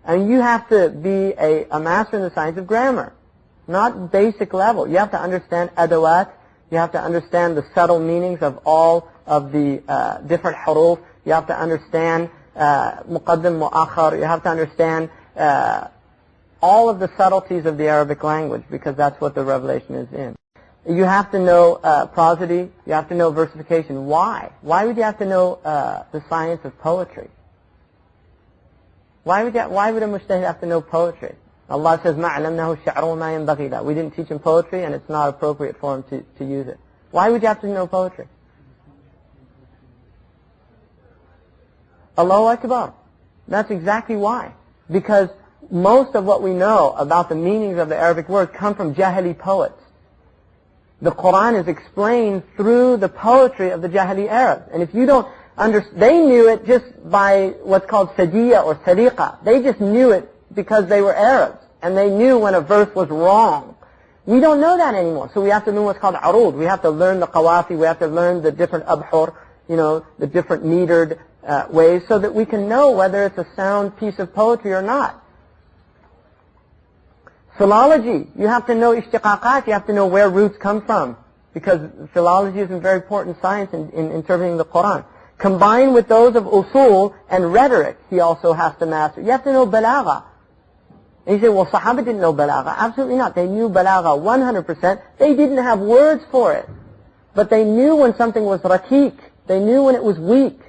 I mean, you have to be a master in the science of grammar. Not basic level. You have to understand adawat. You have to understand the subtle meanings of all of the different huruf. You have to understand muqaddim, mu'akhar. You have to understand all of the subtleties of the Arabic language, because that's what the revelation is in. You have to know prosody. You have to know versification. Why? Why would you have to know the science of poetry? Why would a mujtahid have to know poetry? Allah says, مَا عَلَمْنَهُ الشَّعْرُ وَمَا يَنْبَغِي لَهُ. We didn't teach him poetry, and it's not appropriate for him to use it. Why would you have to know poetry? Allahu Akbar. That's exactly why. Because most of what we know about the meanings of the Arabic word come from Jahili poets. The Quran is explained through the poetry of the Jahili Arabs. And if you don't they knew it just by what's called sadiyya or sariqa. They just knew it because they were Arabs. And they knew when a verse was wrong. We don't know that anymore. So we have to learn what's called arud. We have to learn the qawafi. We have to learn the different abhur, the different metered ways, so that we can know whether it's a sound piece of poetry or not. Philology. You have to know ishtiqaqat. You have to know where roots come from. Because philology is a very important science in interpreting the Quran. Combined with those of usul and rhetoric, he also has to master. You have to know balagha. And you say, well, Sahaba didn't know balagha. Absolutely not. They knew balagha 100%. They didn't have words for it. But they knew when something was raqiq. They knew when it was weak.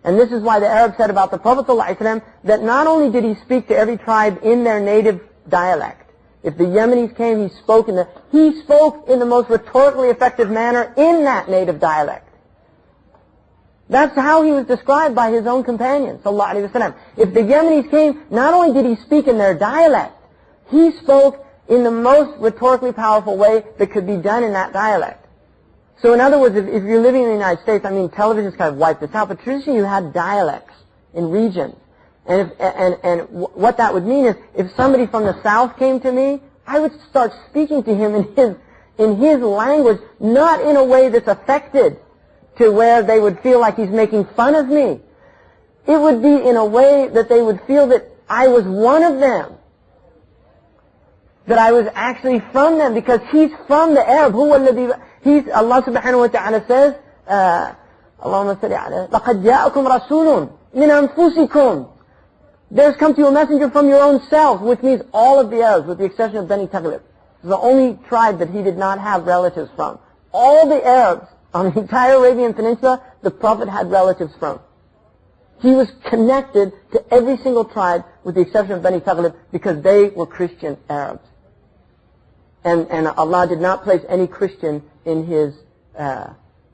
And this is why the Arabs said about the Prophet ﷺ that not only did he speak to every tribe in their native dialect. If the Yemenis came, he spoke in the most rhetorically effective manner in that native dialect. That's how he was described by his own companions, sallallahu alaihi wasallam. If the Yemenis came, not only did he speak in their dialect, he spoke in the most rhetorically powerful way that could be done in that dialect. So in other words, if you're living in the United States, I mean, television's kind of wiped this out, but traditionally you had dialects in regions. And what that would mean is, if somebody from the South came to me, I would start speaking to him in his language, not in a way that's affected to where they would feel like he's making fun of me. It would be in a way that they would feel that I was one of them. That I was actually from them, because he's from the Arab. Allah subhanahu wa ta'ala says, Allahumma salli ala, لَقَدْ جَاءَكُمْ رَسُولٌ مِنْ أَنفُسِكُمْ. There's come to you a messenger from your own self, which means all of the Arabs, with the exception of Bani Taghlib. The only tribe that he did not have relatives from. All the Arabs on the entire Arabian Peninsula, the Prophet had relatives from. He was connected to every single tribe, with the exception of Bani Taghlib, because they were Christian Arabs. And Allah did not place any Christian in the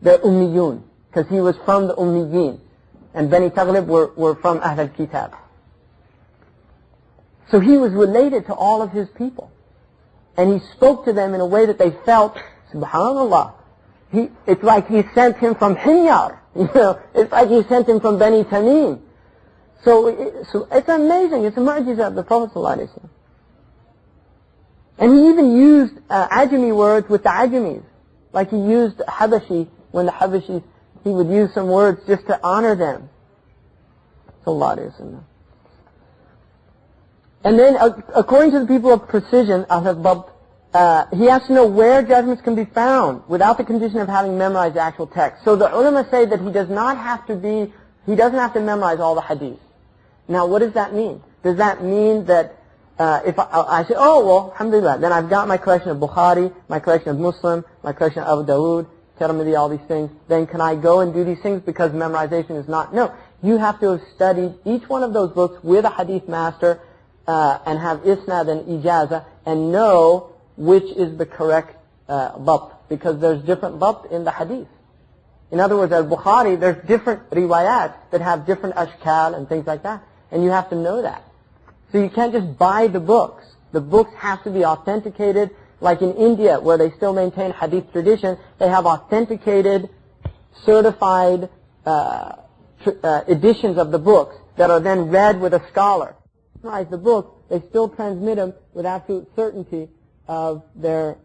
Ummiyun, because he was from the Ummiyin. And Bani Taghlib were from Ahl al-Kitab. So he was related to all of his people. And he spoke to them in a way that they felt, subhanallah, it's like he sent him from Himyar. It's like he sent him from Bani Tamim. So it's amazing. It's a mu'jiza of the Prophet ﷺ. And he even used Ajami words with the Ajamis. Like he used Habashi, when the Habashis, he would use some words just to honor them. Sallallahu Alaihi Wasallam. And then, according to the people of precision, he has to know where judgments can be found without the condition of having memorized the actual text. So the ulama say that he doesn't have to memorize all the hadith. Now, what does that mean? Does that mean that if I say, oh, well, alhamdulillah, then I've got my collection of Bukhari, my collection of Muslim, my collection of Abu Dawood, Tirmidhi, all these things, then can I go and do these things because memorization is not? No. You have to have studied each one of those books with a hadith master, and have isnad and ijaza, and know which is the correct dabt, because there's different dabt in the hadith. In other words, al-Bukhari, there's different riwayat that have different ashkal and things like that, and you have to know that. So you can't just buy the books. The books have to be authenticated, like in India, where they still maintain hadith tradition. They have authenticated, certified editions of the books that are then read with a scholar. The book, they still transmit them with absolute certainty of their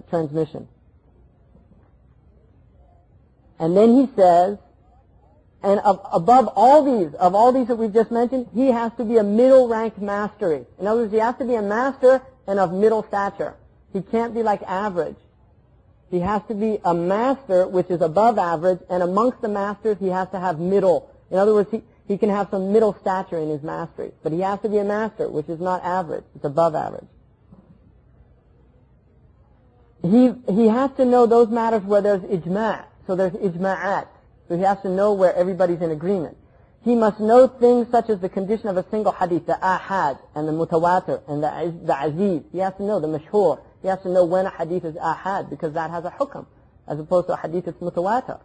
transmission. And then he says, And above all these that we've just mentioned, he has to be a middle-ranked mastery. In other words, he has to be a master and of middle stature. He can't be like average. He has to be a master, which is above average, and amongst the masters, he has to have middle. In other words, he can have some middle stature in his mastery. But he has to be a master, which is not average. It's above average. He has to know those matters where there's ijma'. So there's ijma'at. So he has to know where everybody's in agreement. He must know things such as the condition of a single hadith, the ahad, and the mutawatir, and the aziz. He has to know the mashhur. He has to know when a hadith is ahad, because that has a hukm, as opposed to a hadith that's mutawatir,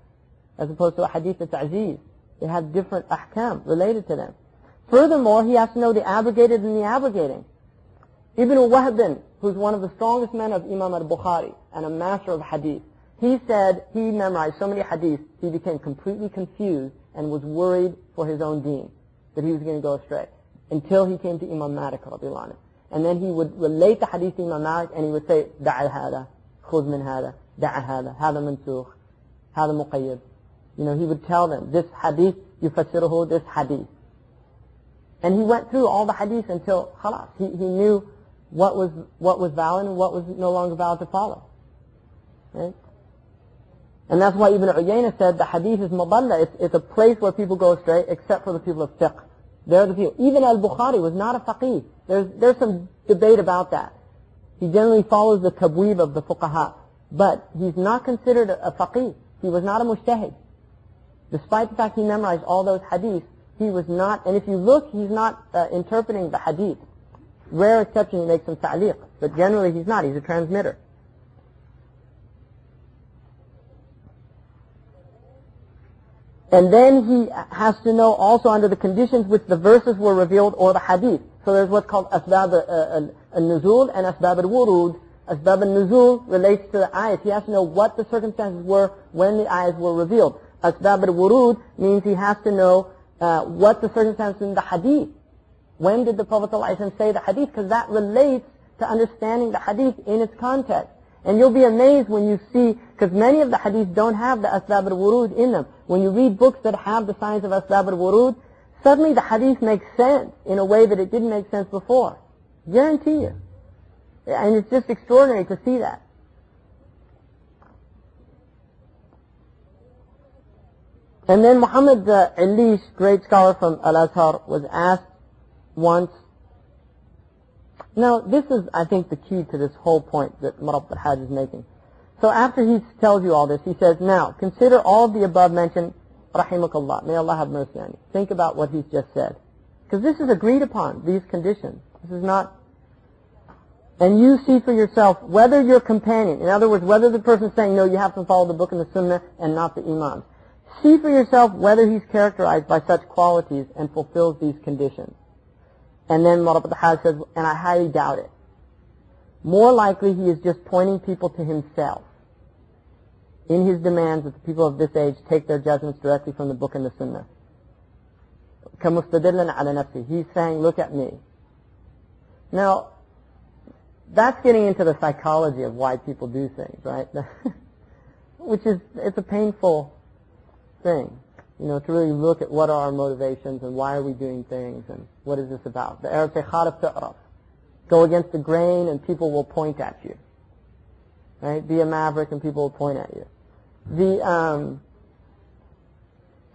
as opposed to a hadith that's aziz. They have different ahkam related to them. Furthermore, he has to know the abrogated and the abrogating. Ibn Wahb, who's one of the strongest men of Imam al-Bukhari and a master of hadith, he said he memorized so many hadiths, he became completely confused and was worried for his own deen, that he was going to go astray, until he came to Imam Malik radiallahu anhu. And then he would relate the hadith to Imam Malik, and he would say, da'a hada, khudh min hada, da'a hada, hada mansukh, hada muqayyad. You know, he would tell them, this hadith, yufassiruhu, this hadith. And he went through all the hadiths until, khalas, he knew what was valid and what was no longer valid to follow. Right? And that's why Ibn Uyayna said the hadith is mudalla. It's a place where people go astray, except for the people of fiqh. They're the people. Even al-Bukhari was not a faqih. There's some debate about that. He generally follows the tabweeb of the fuqaha. But he's not considered a faqih. He was not a mujtahid. Despite the fact he memorized all those hadiths, he was not, and if you look, he's not interpreting the hadith. Rare exception, he makes some ta'liq. But generally he's not. He's a transmitter. And then he has to know also under the conditions which the verses were revealed or the hadith. So there's what's called asbab al-nuzul and asbab al-wurud. Asbab al-nuzul relates to the ayat. He has to know what the circumstances were when the ayats were revealed. Asbab al-wurud means he has to know what the circumstances in the hadith. When did the Prophet ﷺ say the hadith? Because that relates to understanding the hadith in its context. And you'll be amazed when you see, because many of the hadiths don't have the asbab al-wurud in them. When you read books that have the science of asbab al-wurud, suddenly the hadith makes sense in a way that it didn't make sense before. Guarantee you. And it's just extraordinary to see that. And then Muhammad Alish, great scholar from Al-Azhar, was asked once. Now, this is, I think, the key to this whole point that Murabit al-Hajj is making. So after he tells you all this, he says, now, consider all of the above mentioned, rahimakallah, may Allah have mercy on you. Think about what he's just said. Because this is agreed upon, these conditions. This is not, and you see for yourself whether your companion, in other words, whether the person is saying, no, you have to follow the book and the sunnah and not the imams. See for yourself whether he's characterized by such qualities and fulfills these conditions. And then Murabit al-Hajj says, and I highly doubt it. More likely he is just pointing people to himself in his demands that the people of this age take their judgments directly from the book and the sunnah. كَمُسْتَدِلًا عَلَى نَفْسِهِ. He's saying, look at me. Now, that's getting into the psychology of why people do things, right? Which is, it's a painful thing. You know, to really look at what are our motivations and why are we doing things and what is this about. The Arabs say, خَالِفْ تَعْرَفْ. Go against the grain and people will point at you. Right? Be a maverick and people will point at you.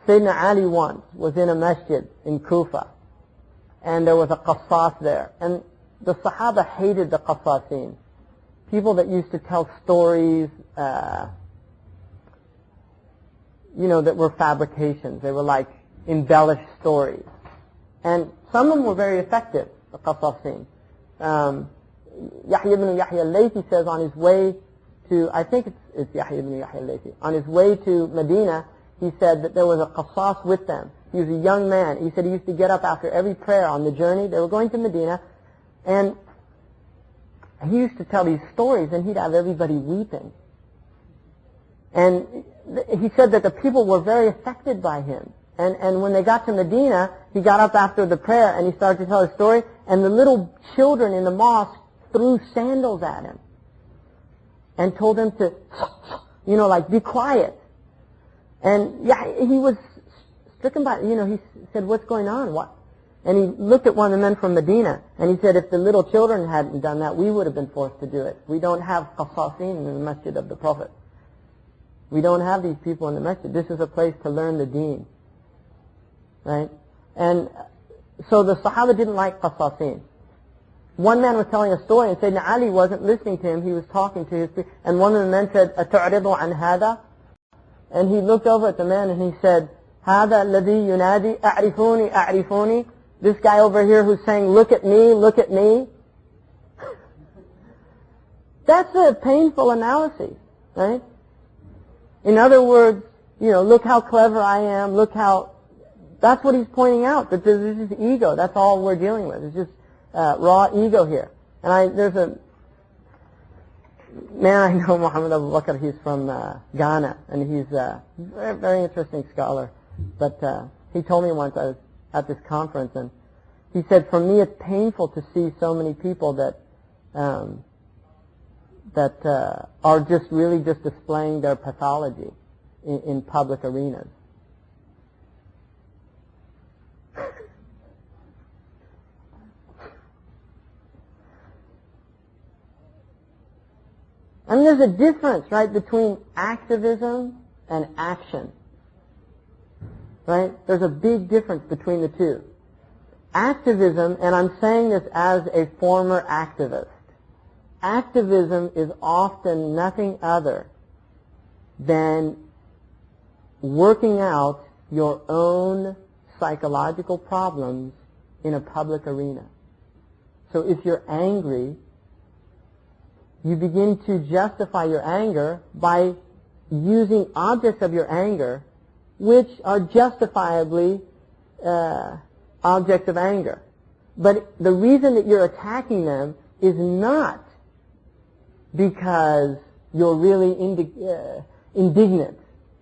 Sayyidina Ali once was in a masjid in Kufa and there was a qassas there. And the Sahaba hated the qassasin. People that used to tell stories, that were fabrications. They were like embellished stories. And some of them were very effective, the qassasin. Yahya ibn Yahya al-Laythi says on his way to, I think it's Yahya ibn Yahya al-Laythi, on his way to Medina, he said that there was a qassas with them. He was a young man. He said he used to get up after every prayer on the journey. They were going to Medina, and he used to tell these stories, and he'd have everybody weeping. And he said that the people were very affected by him. And when they got to Medina, he got up after the prayer and he started to tell his story, and the little children in the mosque threw sandals at him and told him to, be quiet. And he was stricken by, he said, what's going on? What? And he looked at one of the men from Medina, and he said, if the little children hadn't done that, we would have been forced to do it. We don't have qasasin in the masjid of the Prophet. We don't have these people in the masjid. This is a place to learn the deen. Right? And so the Sahaba didn't like qasasin. One man was telling a story, and Sayyidina Ali wasn't listening to him. He was talking to his people. And one of the men said, أَتُعْرِضُ عَنْ هَذَا? And he looked over at the man and he said, هَذَا الَّذِي يُنَادِي أَعْرِفُونِي أَعْرِفُونِي. This guy over here who's saying, look at me, look at me. That's a painful analysis, right? In other words, look how clever I am, look how... That's what he's pointing out, that this is ego. That's all we're dealing with. It's just raw ego here. And there's a man I know, Muhammad Abu Bakr, he's from Ghana, and he's a very, very interesting scholar. But he told me once, I was at this conference, and he said, for me it's painful to see so many people that are just really just displaying their pathology in public arenas. I mean, there's a difference, right, between activism and action. Right? There's a big difference between the two. Activism, and I'm saying this as a former activist, activism is often nothing other than working out your own psychological problems in a public arena. So if you're angry, you begin to justify your anger by using objects of your anger which are justifiably objects of anger. But the reason that you're attacking them is not because you're really indignant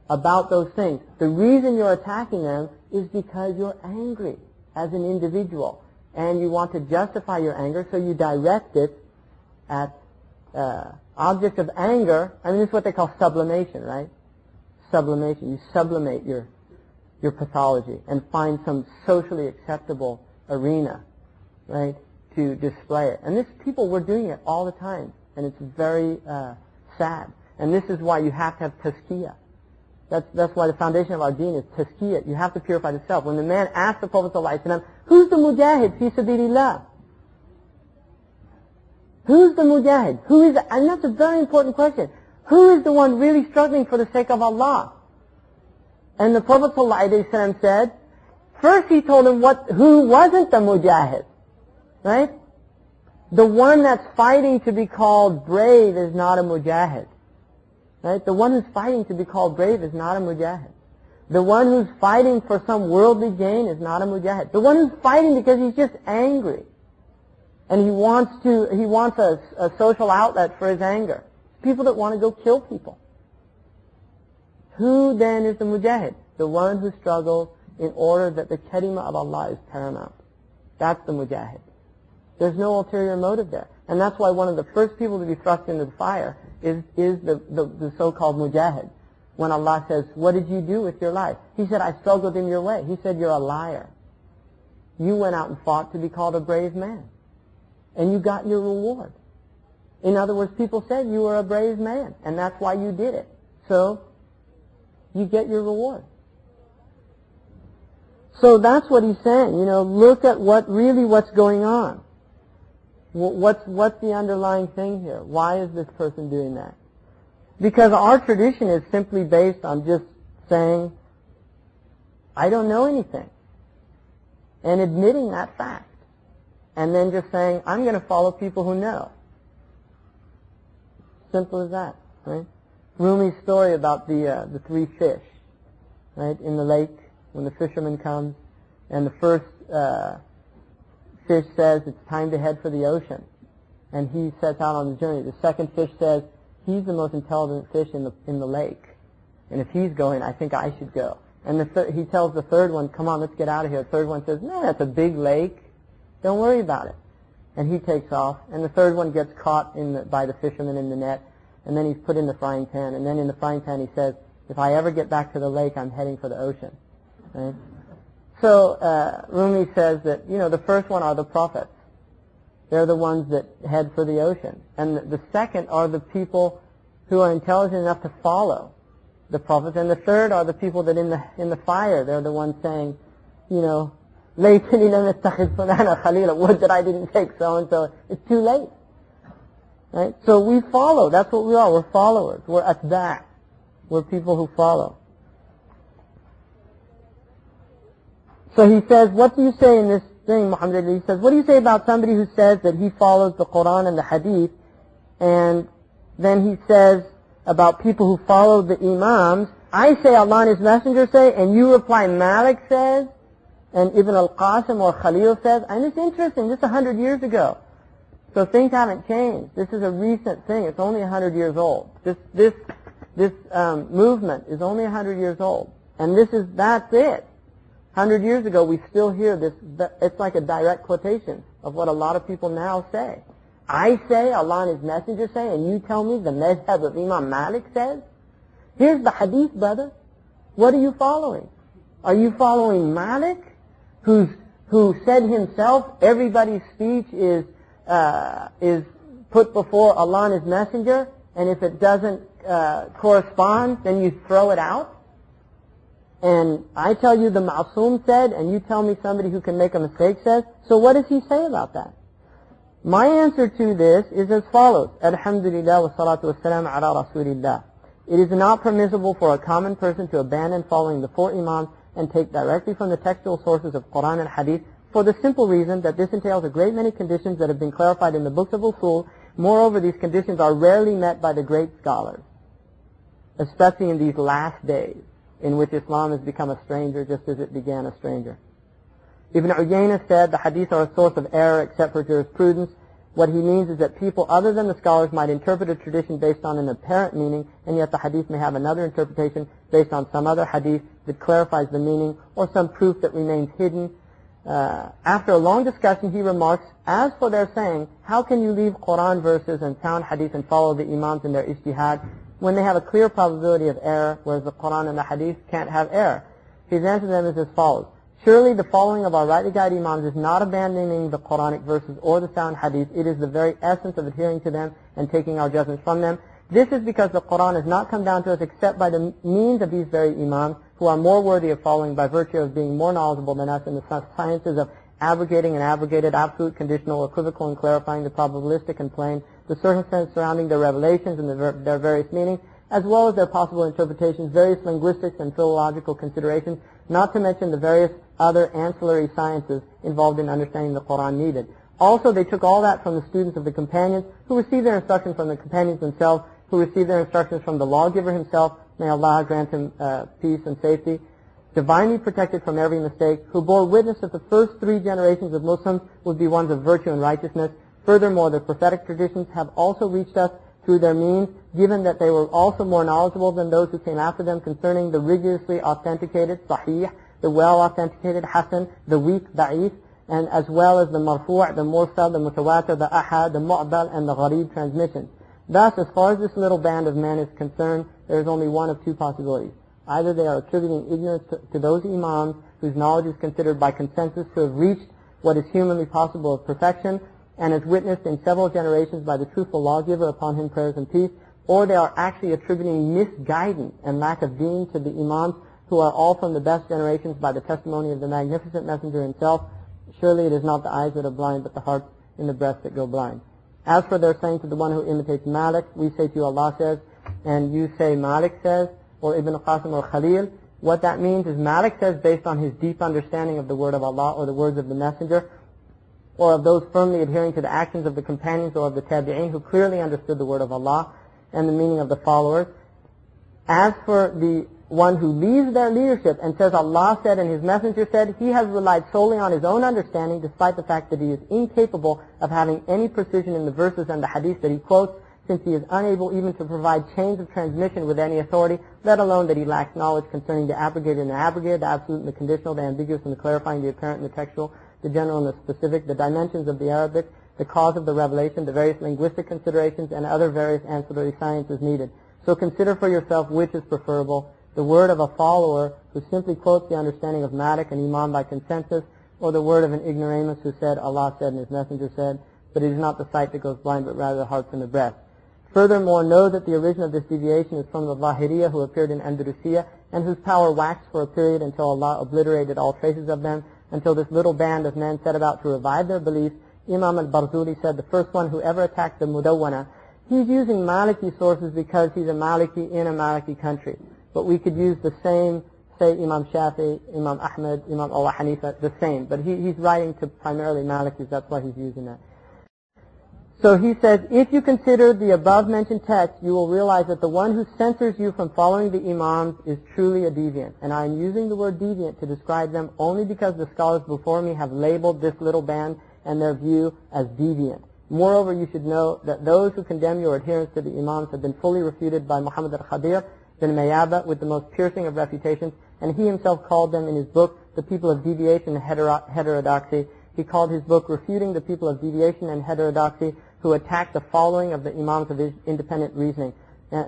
about those things. The reason you're attacking them is because you're angry as an individual, and you want to justify your anger, so you direct it at objects of anger. I mean, this is what they call sublimation, right? Sublimation. You sublimate your pathology and find some socially acceptable arena, right, to display it. And people were doing it all the time, and it's very sad. And this is why you have to have tazkiyah. That's why the foundation of our deen is tazkiyah. You have to purify the self. When the man asked the Prophet ﷺ, who's the mujahid fi sabilillah? Who's the mujahid? Who is it? And that's a very important question. Who is the one really struggling for the sake of Allah? And the Prophet ﷺ said, first he told him who wasn't the mujahid, right? The one that's fighting to be called brave is not a mujahid, right? The one who's fighting to be called brave is not a mujahid. The one who's fighting for some worldly gain is not a mujahid. The one who's fighting because he's just angry, and he wants a social outlet for his anger. People that want to go kill people. Who then is the mujahid? The one who struggles in order that the kalima of Allah is paramount. That's the mujahid. There's no ulterior motive there. And that's why one of the first people to be thrust into the fire is the so-called mujahid. When Allah says, what did you do with your life? He said, I struggled in your way. He said, you're a liar. You went out and fought to be called a brave man. And you got your reward. In other words, people said you were a brave man, and that's why you did it. So, you get your reward. So that's what he's saying. Look at what's going on. What's the underlying thing here? Why is this person doing that? Because our tradition is simply based on just saying, I don't know anything, and admitting that fact. And then just saying, I'm going to follow people who know. Simple as that, right? Rumi's story about the three fish, right, in the lake, when the fisherman comes, and the first fish says it's time to head for the ocean, and he sets out on the journey. The second fish says, he's the most intelligent fish in the lake, and if he's going, I think I should go. And he tells the third one, come on, let's get out of here. The third one says, no, that's a big lake. Don't worry about it. And he takes off, and the third one gets caught by the fisherman in the net, and then he's put in the frying pan, and then in the frying pan he says, if I ever get back to the lake, I'm heading for the ocean. Right? So Rumi says that, the first one are the prophets. They're the ones that head for the ocean. And the second are the people who are intelligent enough to follow the prophets. And the third are the people that in the fire, they're the ones saying, لَيْتَنِي لَمْ أَتَّخِذْ فُلَانًا خَلِيلًا. Would that I didn't take so-and-so. It's too late. Right? So we follow. That's what we are. We're followers. We're atba'. We're people who follow. So he says, what do you say in this thing, Muhammad Ali? He says, what do you say about somebody who says that he follows the Quran and the Hadith, and then he says about people who follow the Imams, I say Allah and His Messenger say, and you reply Malik says, and Ibn al-Qasim or Khalil says, and it's interesting, this is 100 years ago. So things haven't changed. This is a recent thing. It's only 100 years old. This movement is only 100 years old. And that's it. 100 years ago, we still hear this. It's like a direct quotation of what a lot of people now say. I say, Allah and His Messenger say, and you tell me the madhab of Imam Malik says? Here's the hadith, brother. What are you following? Are you following Malik, who said himself, everybody's speech is put before Allah and His Messenger, and if it doesn't correspond, then you throw it out? And I tell you the Ma'soom said, and you tell me somebody who can make a mistake says, so what does he say about that? My answer to this is as follows. Alhamdulillah wa salatu wa salam ala rasulillah. It is not permissible for a common person to abandon following the four Imams and take directly from the textual sources of Quran and Hadith, for the simple reason that this entails a great many conditions that have been clarified in the books of Usul. Moreover, these conditions are rarely met by the great scholars, especially in these last days, in which Islam has become a stranger just as it began a stranger. Ibn Uyayna said the hadith are a source of error except for jurisprudence. What he means is that people other than the scholars might interpret a tradition based on an apparent meaning, and yet the hadith may have another interpretation based on some other hadith that clarifies the meaning, or some proof that remains hidden. After a long discussion, he remarks, as for their saying, how can you leave Quran verses and sound hadith and follow the Imams in their ijtihad when they have a clear probability of error, whereas the Quran and the Hadith can't have error? His answer to them is as follows. Surely the following of our rightly guided Imams is not abandoning the Quranic verses or the sound Hadith. It is the very essence of adhering to them and taking our judgments from them. This is because the Quran has not come down to us except by the means of these very Imams, who are more worthy of following by virtue of being more knowledgeable than us in the sciences of abrogating and abrogated, absolute, conditional, equivocal, and clarifying the probabilistic and plain, the circumstances surrounding their revelations and their various meanings, as well as their possible interpretations, various linguistics and philological considerations, not to mention the various other ancillary sciences involved in understanding the Quran needed. Also, they took all that from the students of the companions, who received their instructions from the companions themselves, who received their instructions from the lawgiver himself, may Allah grant him peace and safety, divinely protected from every mistake, who bore witness that the first 3 generations of Muslims would be ones of virtue and righteousness. Furthermore, the prophetic traditions have also reached us through their means, given that they were also more knowledgeable than those who came after them concerning the rigorously authenticated, sahih, the well-authenticated, hasan, the weak, da'if, and as well as the marfu', the mursal, the mutawatir, the ahad, the mu'dal, and the gharib transmissions. Thus, as far as this little band of men is concerned, there is only one of 2 possibilities. Either they are attributing ignorance to those Imams whose knowledge is considered by consensus to have reached what is humanly possible of perfection, and is witnessed in several generations by the truthful lawgiver, upon him prayers and peace, or they are actually attributing misguidance and lack of deen to the Imams, who are all from the best generations, by the testimony of the magnificent Messenger himself. Surely it is not the eyes that are blind, but the hearts in the breast that go blind. As for their saying to the one who imitates Malik, we say to you Allah says, and you say Malik says, or Ibn Qasim or Khalil. What that means is Malik says based on his deep understanding of the word of Allah or the words of the Messenger, or of those firmly adhering to the actions of the companions or of the tabi'een who clearly understood the word of Allah and the meaning of the followers. As for the one who leaves their leadership and says Allah said and His Messenger said, he has relied solely on his own understanding, despite the fact that he is incapable of having any precision in the verses and the hadith that he quotes, since he is unable even to provide chains of transmission with any authority, let alone that he lacks knowledge concerning the abrogated and the abrogated, the absolute and the conditional, the ambiguous and the clarifying, the apparent and the textual, the general and the specific, the dimensions of the Arabic, the cause of the revelation, the various linguistic considerations, and other various ancillary sciences needed. So consider for yourself which is preferable, the word of a follower who simply quotes the understanding of Malik and Imam by consensus, or the word of an ignoramus who said, Allah said and His Messenger said, but it is not the sight that goes blind, but rather the hearts and the breast. Furthermore, know that the origin of this deviation is from the Zahiriyah who appeared in Andalusia and whose power waxed for a period until Allah obliterated all traces of them, until this little band of men set about to revive their beliefs. Imam al-Barzuli said the first one who ever attacked the Mudawwana, he's using Maliki sources because he's a Maliki in a Maliki country. But we could use the same, say Imam Shafi, Imam Ahmed, Imam Abu Hanifa, the same. But he's writing to primarily Malikis, that's why he's using that. So he says, if you consider the above-mentioned text, you will realize that the one who censors you from following the Imams is truly a deviant. And I am using the word deviant to describe them only because the scholars before me have labeled this little band and their view as deviant. Moreover, you should know that those who condemn your adherence to the Imams have been fully refuted by Muhammad al-Khadir bin Mayaba with the most piercing of refutations, and he himself called them in his book, The People of Deviation and Heterodoxy. He called his book Refuting the People of Deviation and Heterodoxy, who attacked the following of the Imams of independent reasoning.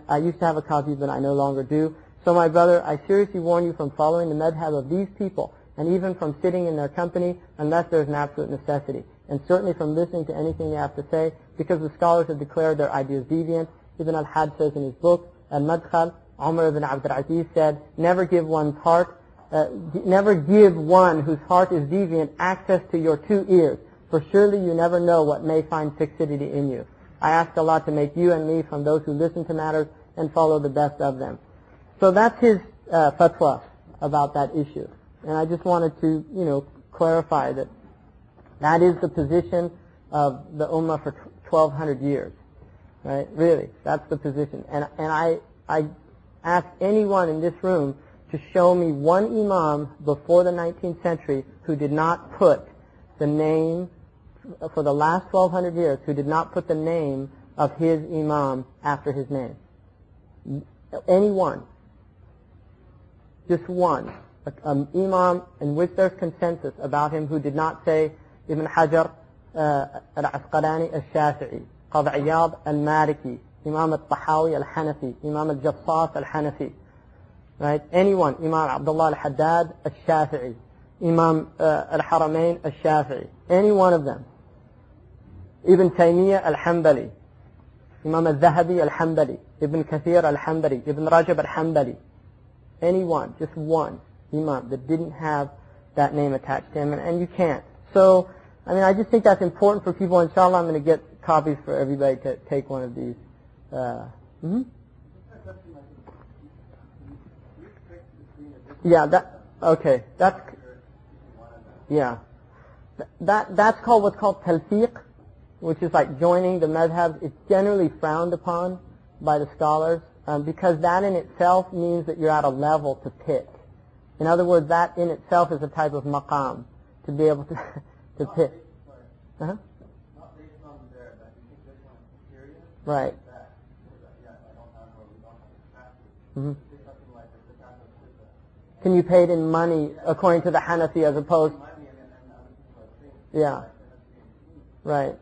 I used to have a copy, but I no longer do. So my brother, I seriously warn you from following the madhab of these people, and even from sitting in their company unless there is an absolute necessity, and certainly from listening to anything they have to say, because the scholars have declared their ideas deviant. Ibn al-Had says in his book, Al-Madkhal, Umar ibn Abd al-Aziz said, never give one whose heart is deviant access to your 2 ears, for surely you never know what may find fixity in you. I ask Allah to make you and me from those who listen to matters and follow the best of them. So that's his fatwa about that issue. And I just wanted to, clarify that that is the position of the Ummah for 1,200 years. Right? Really, that's the position. And I ask anyone in this room to show me one Imam before the 19th century who did not put the name, for the last 1,200 years, who did not put the name of his Imam after his name. Anyone. Just one. An Imam in which there's consensus about him who did not say Ibn Hajar al-Asqalani al-Shafi'i, Qadi Iyad al-Maliki, Imam al-Tahawi al-Hanafi, Imam al-Jassas al-Hanafi. Right? Anyone. Imam Abdullah al-Haddad al-Shafi'i, Imam al-Haramain al-Shafi'i. Any one of them. Ibn Taymiyyah al-Hanbali, Imam al-Zahabi al-Hanbali, Ibn Kathir al-Hanbali, Ibn Rajab al-Hanbali. Any one, just one Imam that didn't have that name attached to him, and you can't. So, I just think that's important for people. Inshallah, I'm going to get copies for everybody to take one of these. Yeah, that's called what's called talfiq, which is like joining the madhab. It's generally frowned upon by the scholars because that in itself means that you're at a level to pick. In other words, that in itself is a type of maqam, to be able to pick. Not based on their, but you think this one is serious? Right. Can you pay it in money according to the Hanafi as opposed? Yeah. Right.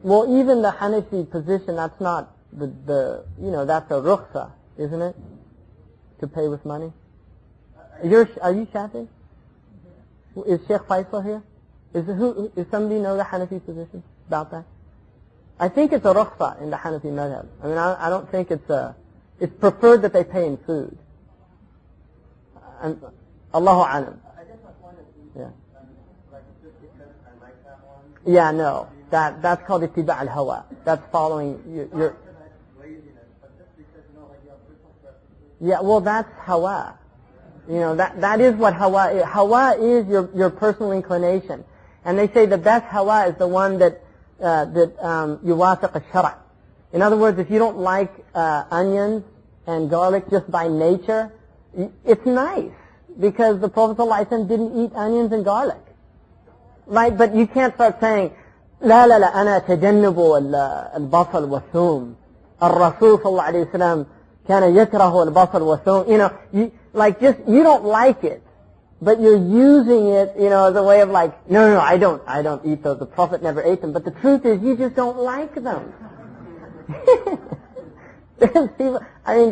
Well, even the Hanafi position, that's not that's a rukhsa, isn't it? To pay with money. Are you Shafi? Is Sheikh Faisal here? Is somebody know the Hanafi position about that? I think it's a rukhsa in the Hanafi madhab. I don't think it's preferred that they pay in food. And Allahu alam. I guess my point is, like just because I like that one. Yeah, no, that's called ittiba' al-hawa. That's following your. Yeah, well, that's hawa. That is what hawa is. Hawa is your personal inclination, and they say the best hawa is the one that yuwafiq al-shara'. In other words, if you don't like onions and garlic just by nature, it's nice because the Prophet ﷺ didn't eat onions and garlic, right? But you can't start saying, لا لا لا أنا أتجنب البصل والثوم. الرسول صلى الله عليه وسلم كان يكره البصل والثوم. You don't like it, but you're using it, as a way of like, no, I don't eat those. The Prophet never ate them. But the truth is, you just don't like them.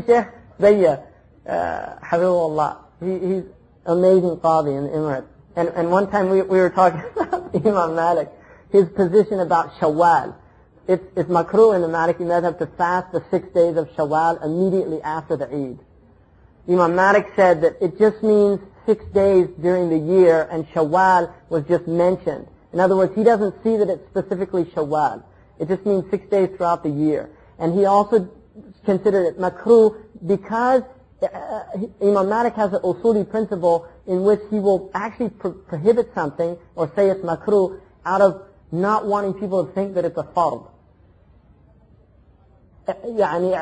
Sheikh, Zayya, Habibullah, he's amazing qadi in the Emirates. And one time we were talking about Imam Malik, his position about Shawwal. It's makruh in the Maliki madhab to fast the 6 days of Shawwal immediately after the Eid. Imam Malik said that it just means 6 days during the year, and Shawwal was just mentioned. In other words, he doesn't see that it's specifically Shawwal. It just means 6 days throughout the year. And he also considered it makruh because Imam Malik has an usuli principle in which he will actually prohibit something or say it's makruh out of not wanting people to think that it's a fard. يعني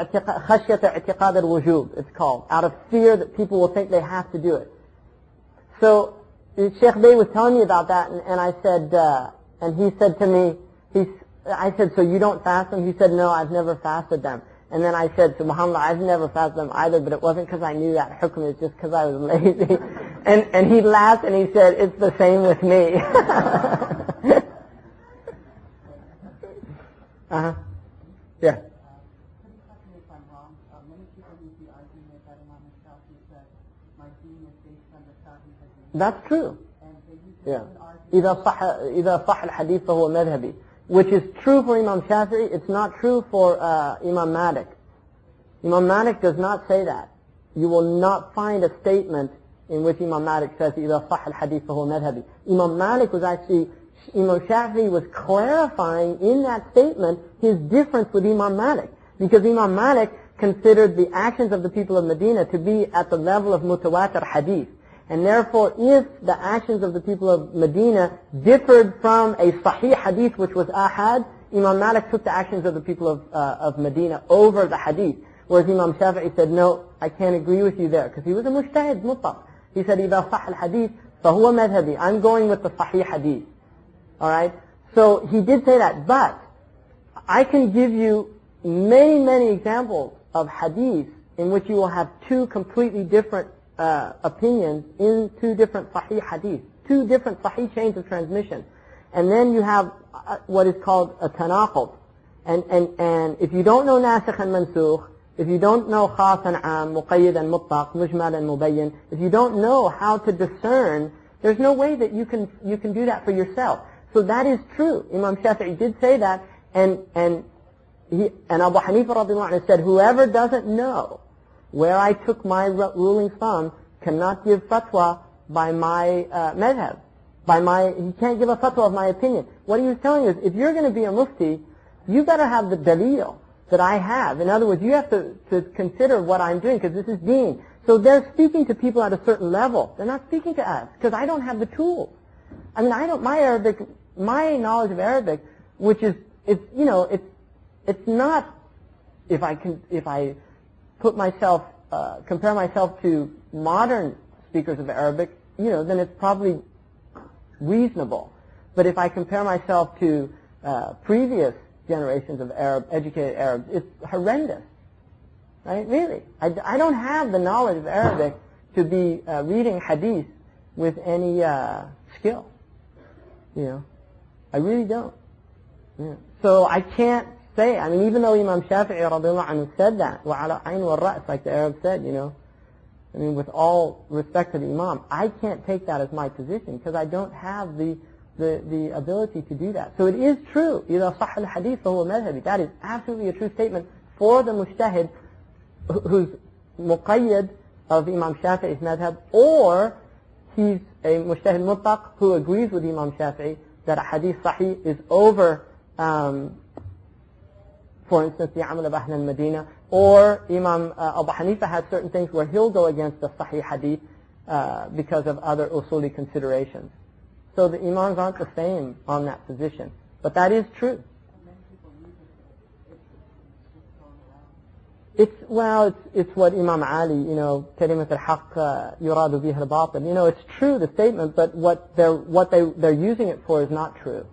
خشية اعتقاد الوجوب, it's called, out of fear that people will think they have to do it. So Sheikh Bey was telling me about that, and I said, and he said to me, I said, so you don't fast them? He said, no, I've never fasted them. And then I said, subhanAllah, I've never fasted them either, but it wasn't because I knew that hukm, it's just because I was lazy. And he laughed and he said, it's the same with me. Yeah. That's true. Yeah. إذا صح الحديث فهو مذهبي. Which is true for Imam Shafi'i, it's not true for Imam Malik. Imam Malik does not say that. You will not find a statement in which Imam Malik says, إذا صح الحديث فهو مذهبي. Imam Malik was actually, Imam Shafi'i was clarifying in that statement his difference with Imam Malik. Because Imam Malik considered the actions of the people of Medina to be at the level of mutawatir hadith. And therefore, if the actions of the people of Medina differed from a sahih hadith, which was ahad, Imam Malik took the actions of the people of Medina over the hadith. Whereas Imam Shafi'i said, no, I can't agree with you there, because he was a mujtahid mutlaq. He said, إذا صح الحديث فهو مذهبي. I'm going with the sahih hadith. Alright? So he did say that, but I can give you many, many examples of hadith in which you will have two completely different opinions in two different sahih hadith, two different sahih chains of transmission. And then you have what is called a tanaqud. And if you don't know nasikh and mansukh, if you don't know khas and am, muqayyid and mutlaq, mujmal and mubayyin, if you don't know how to discern, there's no way that you can do that for yourself. So that is true. Imam Shafi'i did say that, and Abu Hanifa radiallahu anhu said, whoever doesn't know where I took my rulings from cannot give fatwa by my madhab. He can't give a fatwa of my opinion. What he was telling you is, if you're going to be a mufti, you better have the dalil that I have. In other words, you have to consider what I'm doing, because this is deen. So they're speaking to people at a certain level. They're not speaking to us, because I don't have the tools. I mean, my knowledge of Arabic, which is, it's not, if I put myself, compare myself to modern speakers of Arabic, then it's probably reasonable. But if I compare myself to previous generations of educated Arabs, it's horrendous. Right? Really. I don't have the knowledge of Arabic to be reading hadith with any skill. I really don't. Yeah. So I can't say, I mean, even though Imam Shafi'i radiallahu anhu said that, وَعَلَى عَيْنِ وَالرَّأْسِ, like the Arabs said, I mean, with all respect to the Imam, I can't take that as my position, because I don't have the ability to do that. So it is true, إِذَا صَحَّ الْحَدِيث فَهُوَ مَذْهَبِ. That is absolutely a true statement for the mujtahid who's muqayyad of Imam Shafi'i's madhab, or he's a mujtahid mutlaq who agrees with Imam Shafi'i that a hadith sahih is over, for instance, the amal of Ahl al-Madinah, or Imam Abu Hanifa has certain things where he'll go against the sahih hadith because of other usuli considerations. So the imams aren't the same on that position. But that is true. It's what Imam Ali, كلمة الحق يراد بها الباطل. It's true, the statement, but what they're using it for is not true.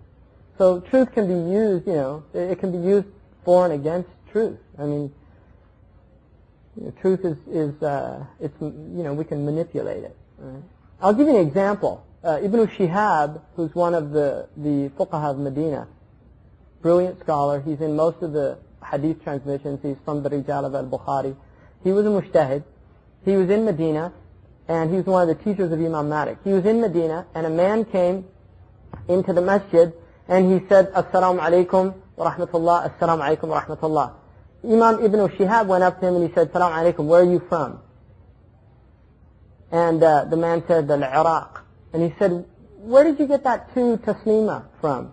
So truth can be used, it can be used for and against truth. I mean, truth is we can manipulate it. Right? I'll give you an example. Ibn Shihab, who's one of the fuqaha of Medina, brilliant scholar. He's in most of the hadith transmissions. He's from the Rijal of al-Bukhari. He was a mujtahid. He was in Medina, and he was one of the teachers of Imam Malik. He was in Medina, and a man came into the masjid, and he said, Assalamu alaikum wa rahmatullah, Assalamu alaikum wa rahmatullah. Imam Ibn Shihab went up to him and he said, Assalamu alaikum, where are you from? And the man said, Al-Iraq. And he said, where did you get that two taslima from?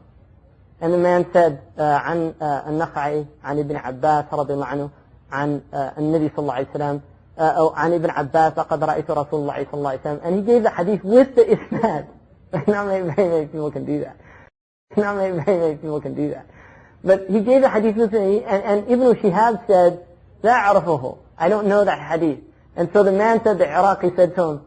And the man said, عن النخعي عن ابن عباس رضي الله عنه عن النبي صلى الله عليه وسلم أو عن ابن عباس لقد رأيت رسول الله صلى الله عليه وسلم. And he gave the hadith with the isnad. Not very many people can do that. Not very many people can do that. But he gave the hadith with it, and Ibn Shihab said, لا أعرفه. I don't know that hadith. And so the man said, the Iraqi said to him,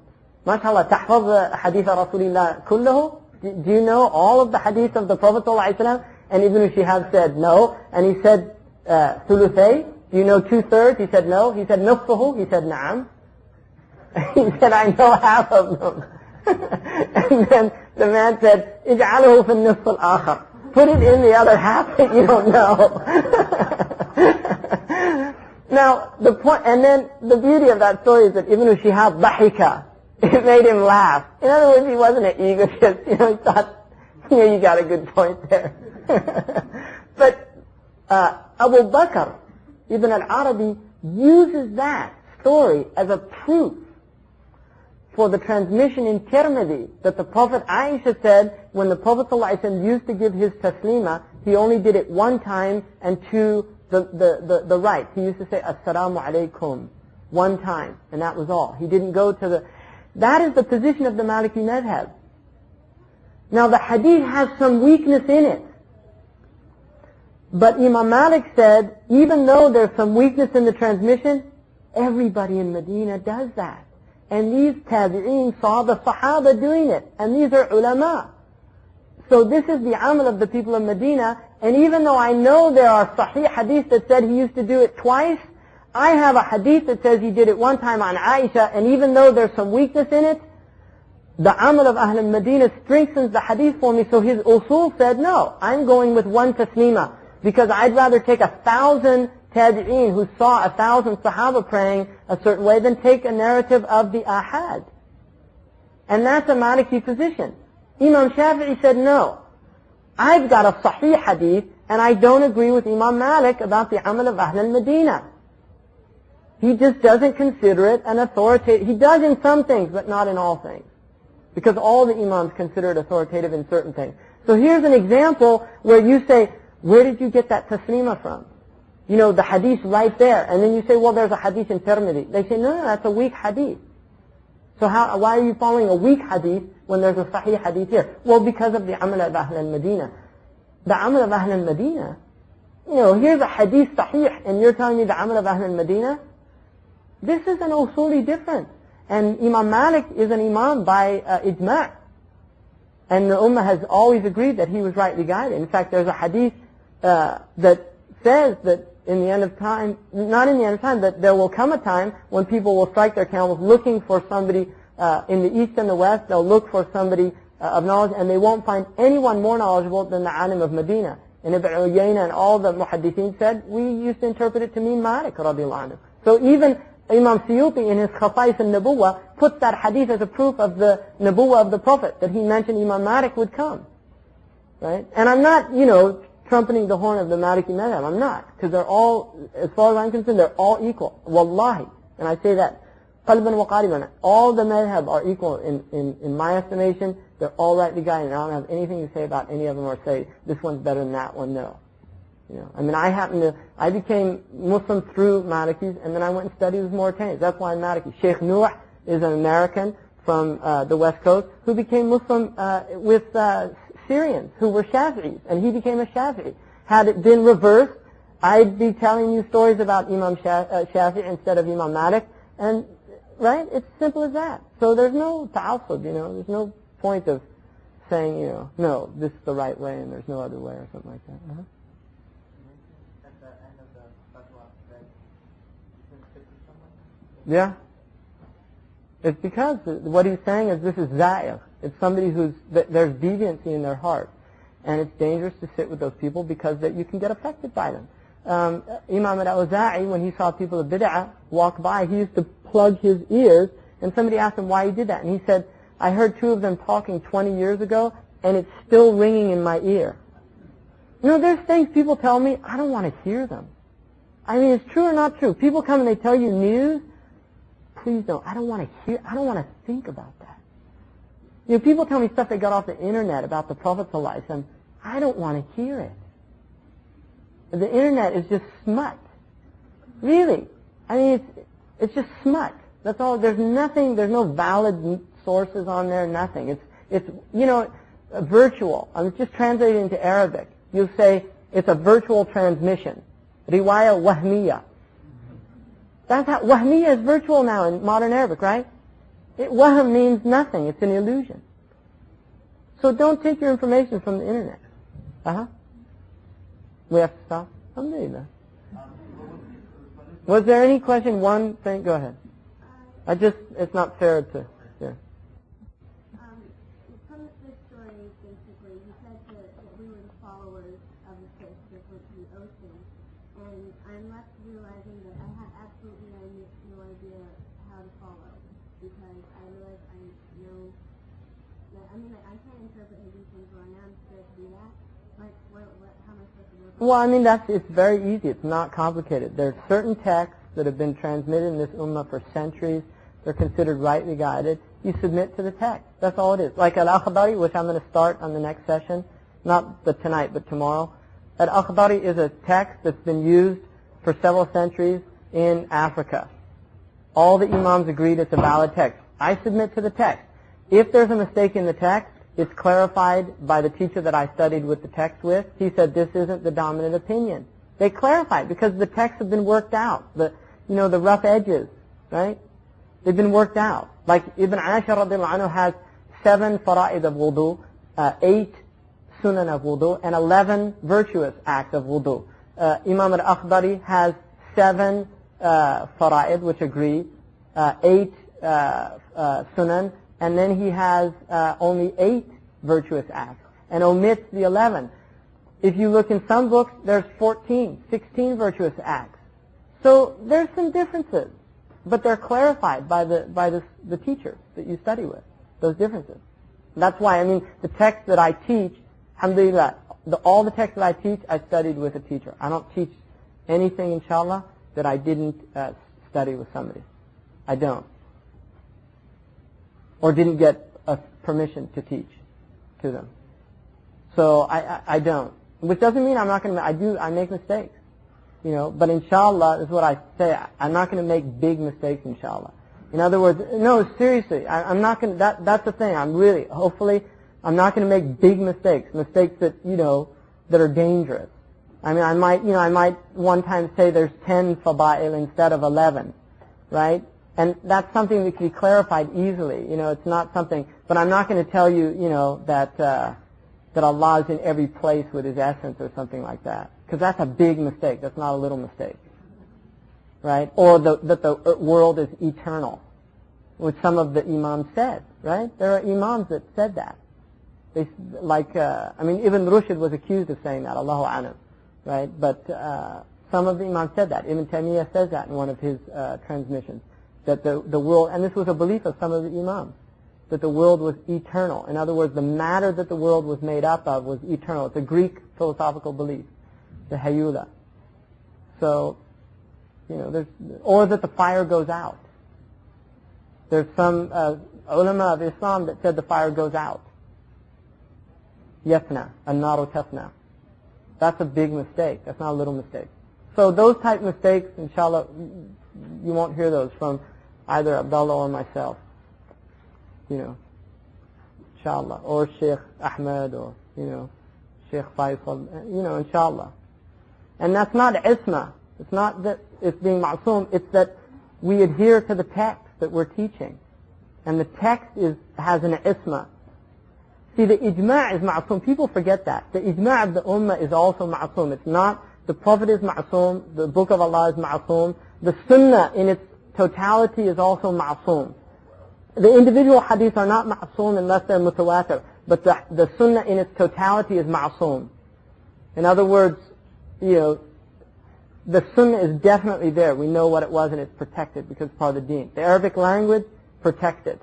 MashaAllah, تحفظ حديث رسول الله كله? Do you know all of the hadith of the Prophet ﷺ? And Ibn Shihab said, no. And he said, ثلثي? Do you know 2/3? He said, no. He said, نصفه? He said, نعم. He said, I know half of them. And then the man said, اجعله في النصف الآخر. Put it in the other half that you don't know. Now, the point, and then the beauty of that story is that Ibn Shihab ضحك. It made him laugh. In other words, he wasn't an egotist. He thought, you got a good point there. But Abu Bakr Ibn al-Arabi uses that story as a proof for the transmission in Tirmidhi that the Prophet Aisha said when the Prophet ﷺ used to give his taslima, he only did it one time and to the right. He used to say, Assalamu alaikum, one time, and that was all. He didn't go to the... That is the position of the Maliki madhab. Now the hadith has some weakness in it. But Imam Malik said, even though there's some weakness in the transmission, everybody in Medina does that. And these tabi'een saw the Sahaba doing it. And these are ulama. So this is the amal of the people of Medina. And even though I know there are sahih hadith that said he used to do it twice, I have a hadith that says he did it one time on Aisha. And even though there's some weakness in it, the amal of Ahl al-Medina strengthens the hadith for me. So his usul said, no, I'm going with one taslima. Because I'd rather take 1,000 tabi'een who saw 1,000 sahaba praying a certain way than take a narrative of the ahad. And that's a Maliki position. Imam Shafi'i said, no, I've got a sahih hadith and I don't agree with Imam Malik about the amal of Ahl al-Medina. He just doesn't consider it an authoritative. He does in some things, but not in all things. Because all the imams consider it authoritative in certain things. So here's an example where you say, where did you get that taslima from? You know, the hadith right there. And then you say, well, there's a hadith in Tirmidhi. They say, no, that's a weak hadith. So why are you following a weak hadith when there's a sahih hadith here? Well, because of the amal of Ahl al-Medina. The amal of Ahl al-Medina, you know, here's a hadith sahih, and you're telling me the amal of Ahl al-Medina? This is an usuli difference. And Imam Malik is an imam by ijma'. And the ummah has always agreed that he was rightly guided. In fact, there's a hadith that says that in the end of time, not in the end of time, that there will come a time when people will strike their camels looking for somebody in the east and the west. They'll look for somebody of knowledge, and they won't find anyone more knowledgeable than the alim of Medina. And Ibn Uyayna and all the muhaddithin said, we used to interpret it to mean Malik radiallahu anhu. So even Imam Suyuti in his Khasais al-Nabuwa puts that hadith as a proof of the Nabuwa of the Prophet, that he mentioned Imam Malik would come. Right? And I'm not, you know, trumpeting the horn of the Maliki madhab. I'm not. Because they're all, as far as I'm concerned, they're all equal. Wallahi. And I say that. Qalban wa qariban. All the madhab are equal in my estimation. They're all rightly guided. And I don't have anything to say about any of them or say, this one's better than that one. No. You know, I mean, I became Muslim through Malikis, and then I went and studied with Mauritanians. That's why I'm Maliki. Sheikh Nuh is an American from the West Coast who became Muslim with Syrians who were Shafi'is, and he became a Shafi'i. Had it been reversed, I'd be telling you stories about Imam Shafi'i instead of Imam Malik, and right? It's simple as that. So there's no ta'assub, you know. There's no point of saying, you know, no, this is the right way and there's no other way or something like that. Uh-huh. Yeah. It's because what he's saying is this is za'ir. It's somebody there's deviancy in their heart. And it's dangerous to sit with those people because you can get affected by them. Imam al-Awza'i, when he saw people of bid'ah walk by, he used to plug his ears, and somebody asked him why he did that. And he said, I heard two of them talking 20 years ago, and it's still ringing in my ear. You know, there's things people tell me, I don't want to hear them. I mean, it's true or not true. People come and they tell you news, please don't. I don't want to hear, I don't want to think about that. You know, people tell me stuff they got off the internet about the Prophet ﷺ. I don't want to hear it. The internet is just smut. Really. I mean, it's just smut. That's all. There's nothing, there's no valid sources on there, nothing. It's you know, virtual. I'm just translating into Arabic. You'll say it's a virtual transmission. Riwaya wahmiya. That's how, wahmiya is virtual now in modern Arabic, right? Wahm means nothing. It's an illusion. So don't take your information from the internet. We have to stop? Alhamdulillah. Was there any question? One thing? Go ahead. It's not fair to, yeah. From this story, basically, you said that we were the followers of the fish that went to the ocean, and I'm left realizing that I had absolutely no idea how to follow, because I realize I know that, I mean, I can't interpret these things where I'm supposed to do that. Like, how am I supposed to do that? Well, I mean, it's very easy. It's not complicated. There are certain texts that have been transmitted in this ummah for centuries. They're considered rightly guided. You submit to the text. That's all it is. Like Al-Akhbari, which I'm going to start on the next session, not tonight, but tomorrow. Al-Akhbari is a text that's been used for several centuries in Africa. All the imams agreed it's a valid text. I submit to the text. If there's a mistake in the text, it's clarified by the teacher that I studied with the text with. He said this isn't the dominant opinion. They clarified because the texts have been worked out. The rough edges, right? They've been worked out. Like Ibn Ashar radiallahu anhu has 7 fara'id of wudu, 8 sunan of wudu, and 11 virtuous acts of wudu. Imam al-Akhbari has 7 fara'id, which agree, 8 sunan, and then he has only 8 virtuous acts, and omits the 11. If you look in some books, there's 14, 16 virtuous acts. So there's some differences, but they're clarified by the teachers that you study with, those differences. That's why, I mean, the text that I teach, alhamdulillah, all the texts that I teach, I studied with a teacher. I don't teach anything, inshallah, that I didn't study with somebody. I don't. Or didn't get permission to teach to them. So I don't. Which doesn't mean I'm not going to, I make mistakes. You know, but inshallah is what I say. I'm not going to make big mistakes, inshallah. In other words, no, seriously, I'm not going to, that's the thing. Hopefully, I'm not going to make big mistakes that, that are dangerous. I mean, I might one time say there's 10 fada'il instead of 11, right? And that's something that can be clarified easily. It's not something, but I'm not going to tell you, that Allah is in every place with His essence or something like that. Because that's a big mistake. That's not a little mistake. Right? Or that the world is eternal, which some of the imams said, right? There are imams that said that. Ibn Rushd was accused of saying that, Allahu a'lam, right? But some of the imams said that. Ibn Taymiyyah says that in one of his transmissions, that the world, and this was a belief of some of the imams, that the world was eternal. In other words, the matter that the world was made up of was eternal. It's a Greek philosophical belief, the hayula. So, or that the fire goes out. There's some ulama of Islam that said the fire goes out. Yafna, an-naru tafna. That's a big mistake. That's not a little mistake. So those type mistakes, inshallah, you won't hear those from either Abdullah or myself. Inshallah. Or Sheikh Ahmed or, Sheikh Faisal, inshallah. And that's not isma. It's not that it's being ma'soom. It's that we adhere to the text that we're teaching. And the text has an isma. See, the ijma' is ma'soom. People forget that. The ijma' of the ummah is also ma'soom. It's not, the Prophet is ma'soom, the Book of Allah is ma'soom, the sunnah in its totality is also ma'soom. The individual hadiths are not ma'soom unless they're mutawatir, but the sunnah in its totality is ma'soom. In other words, the Sunnah is definitely there. We know what it was and it's protected because it's part of the deen. The Arabic language, protected.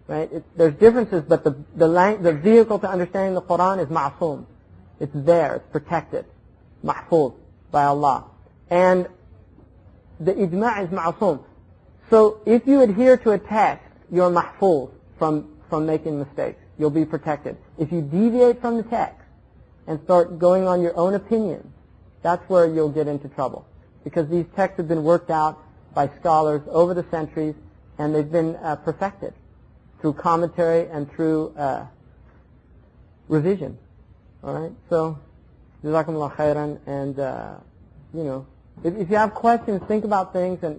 Right? There's differences, but the vehicle to understanding the Quran is ma'soom. It's there. It's protected. Mahfuz by Allah. And the ijma' is ma'soom. So if you adhere to a text, you're mahfuz from making mistakes. You'll be protected. If you deviate from the text and start going on your own opinions, that's where you'll get into trouble. Because these texts have been worked out by scholars over the centuries, and they've been perfected through commentary and through revision. All right? So, jazakumullah khairan, and, if you have questions, think about things, and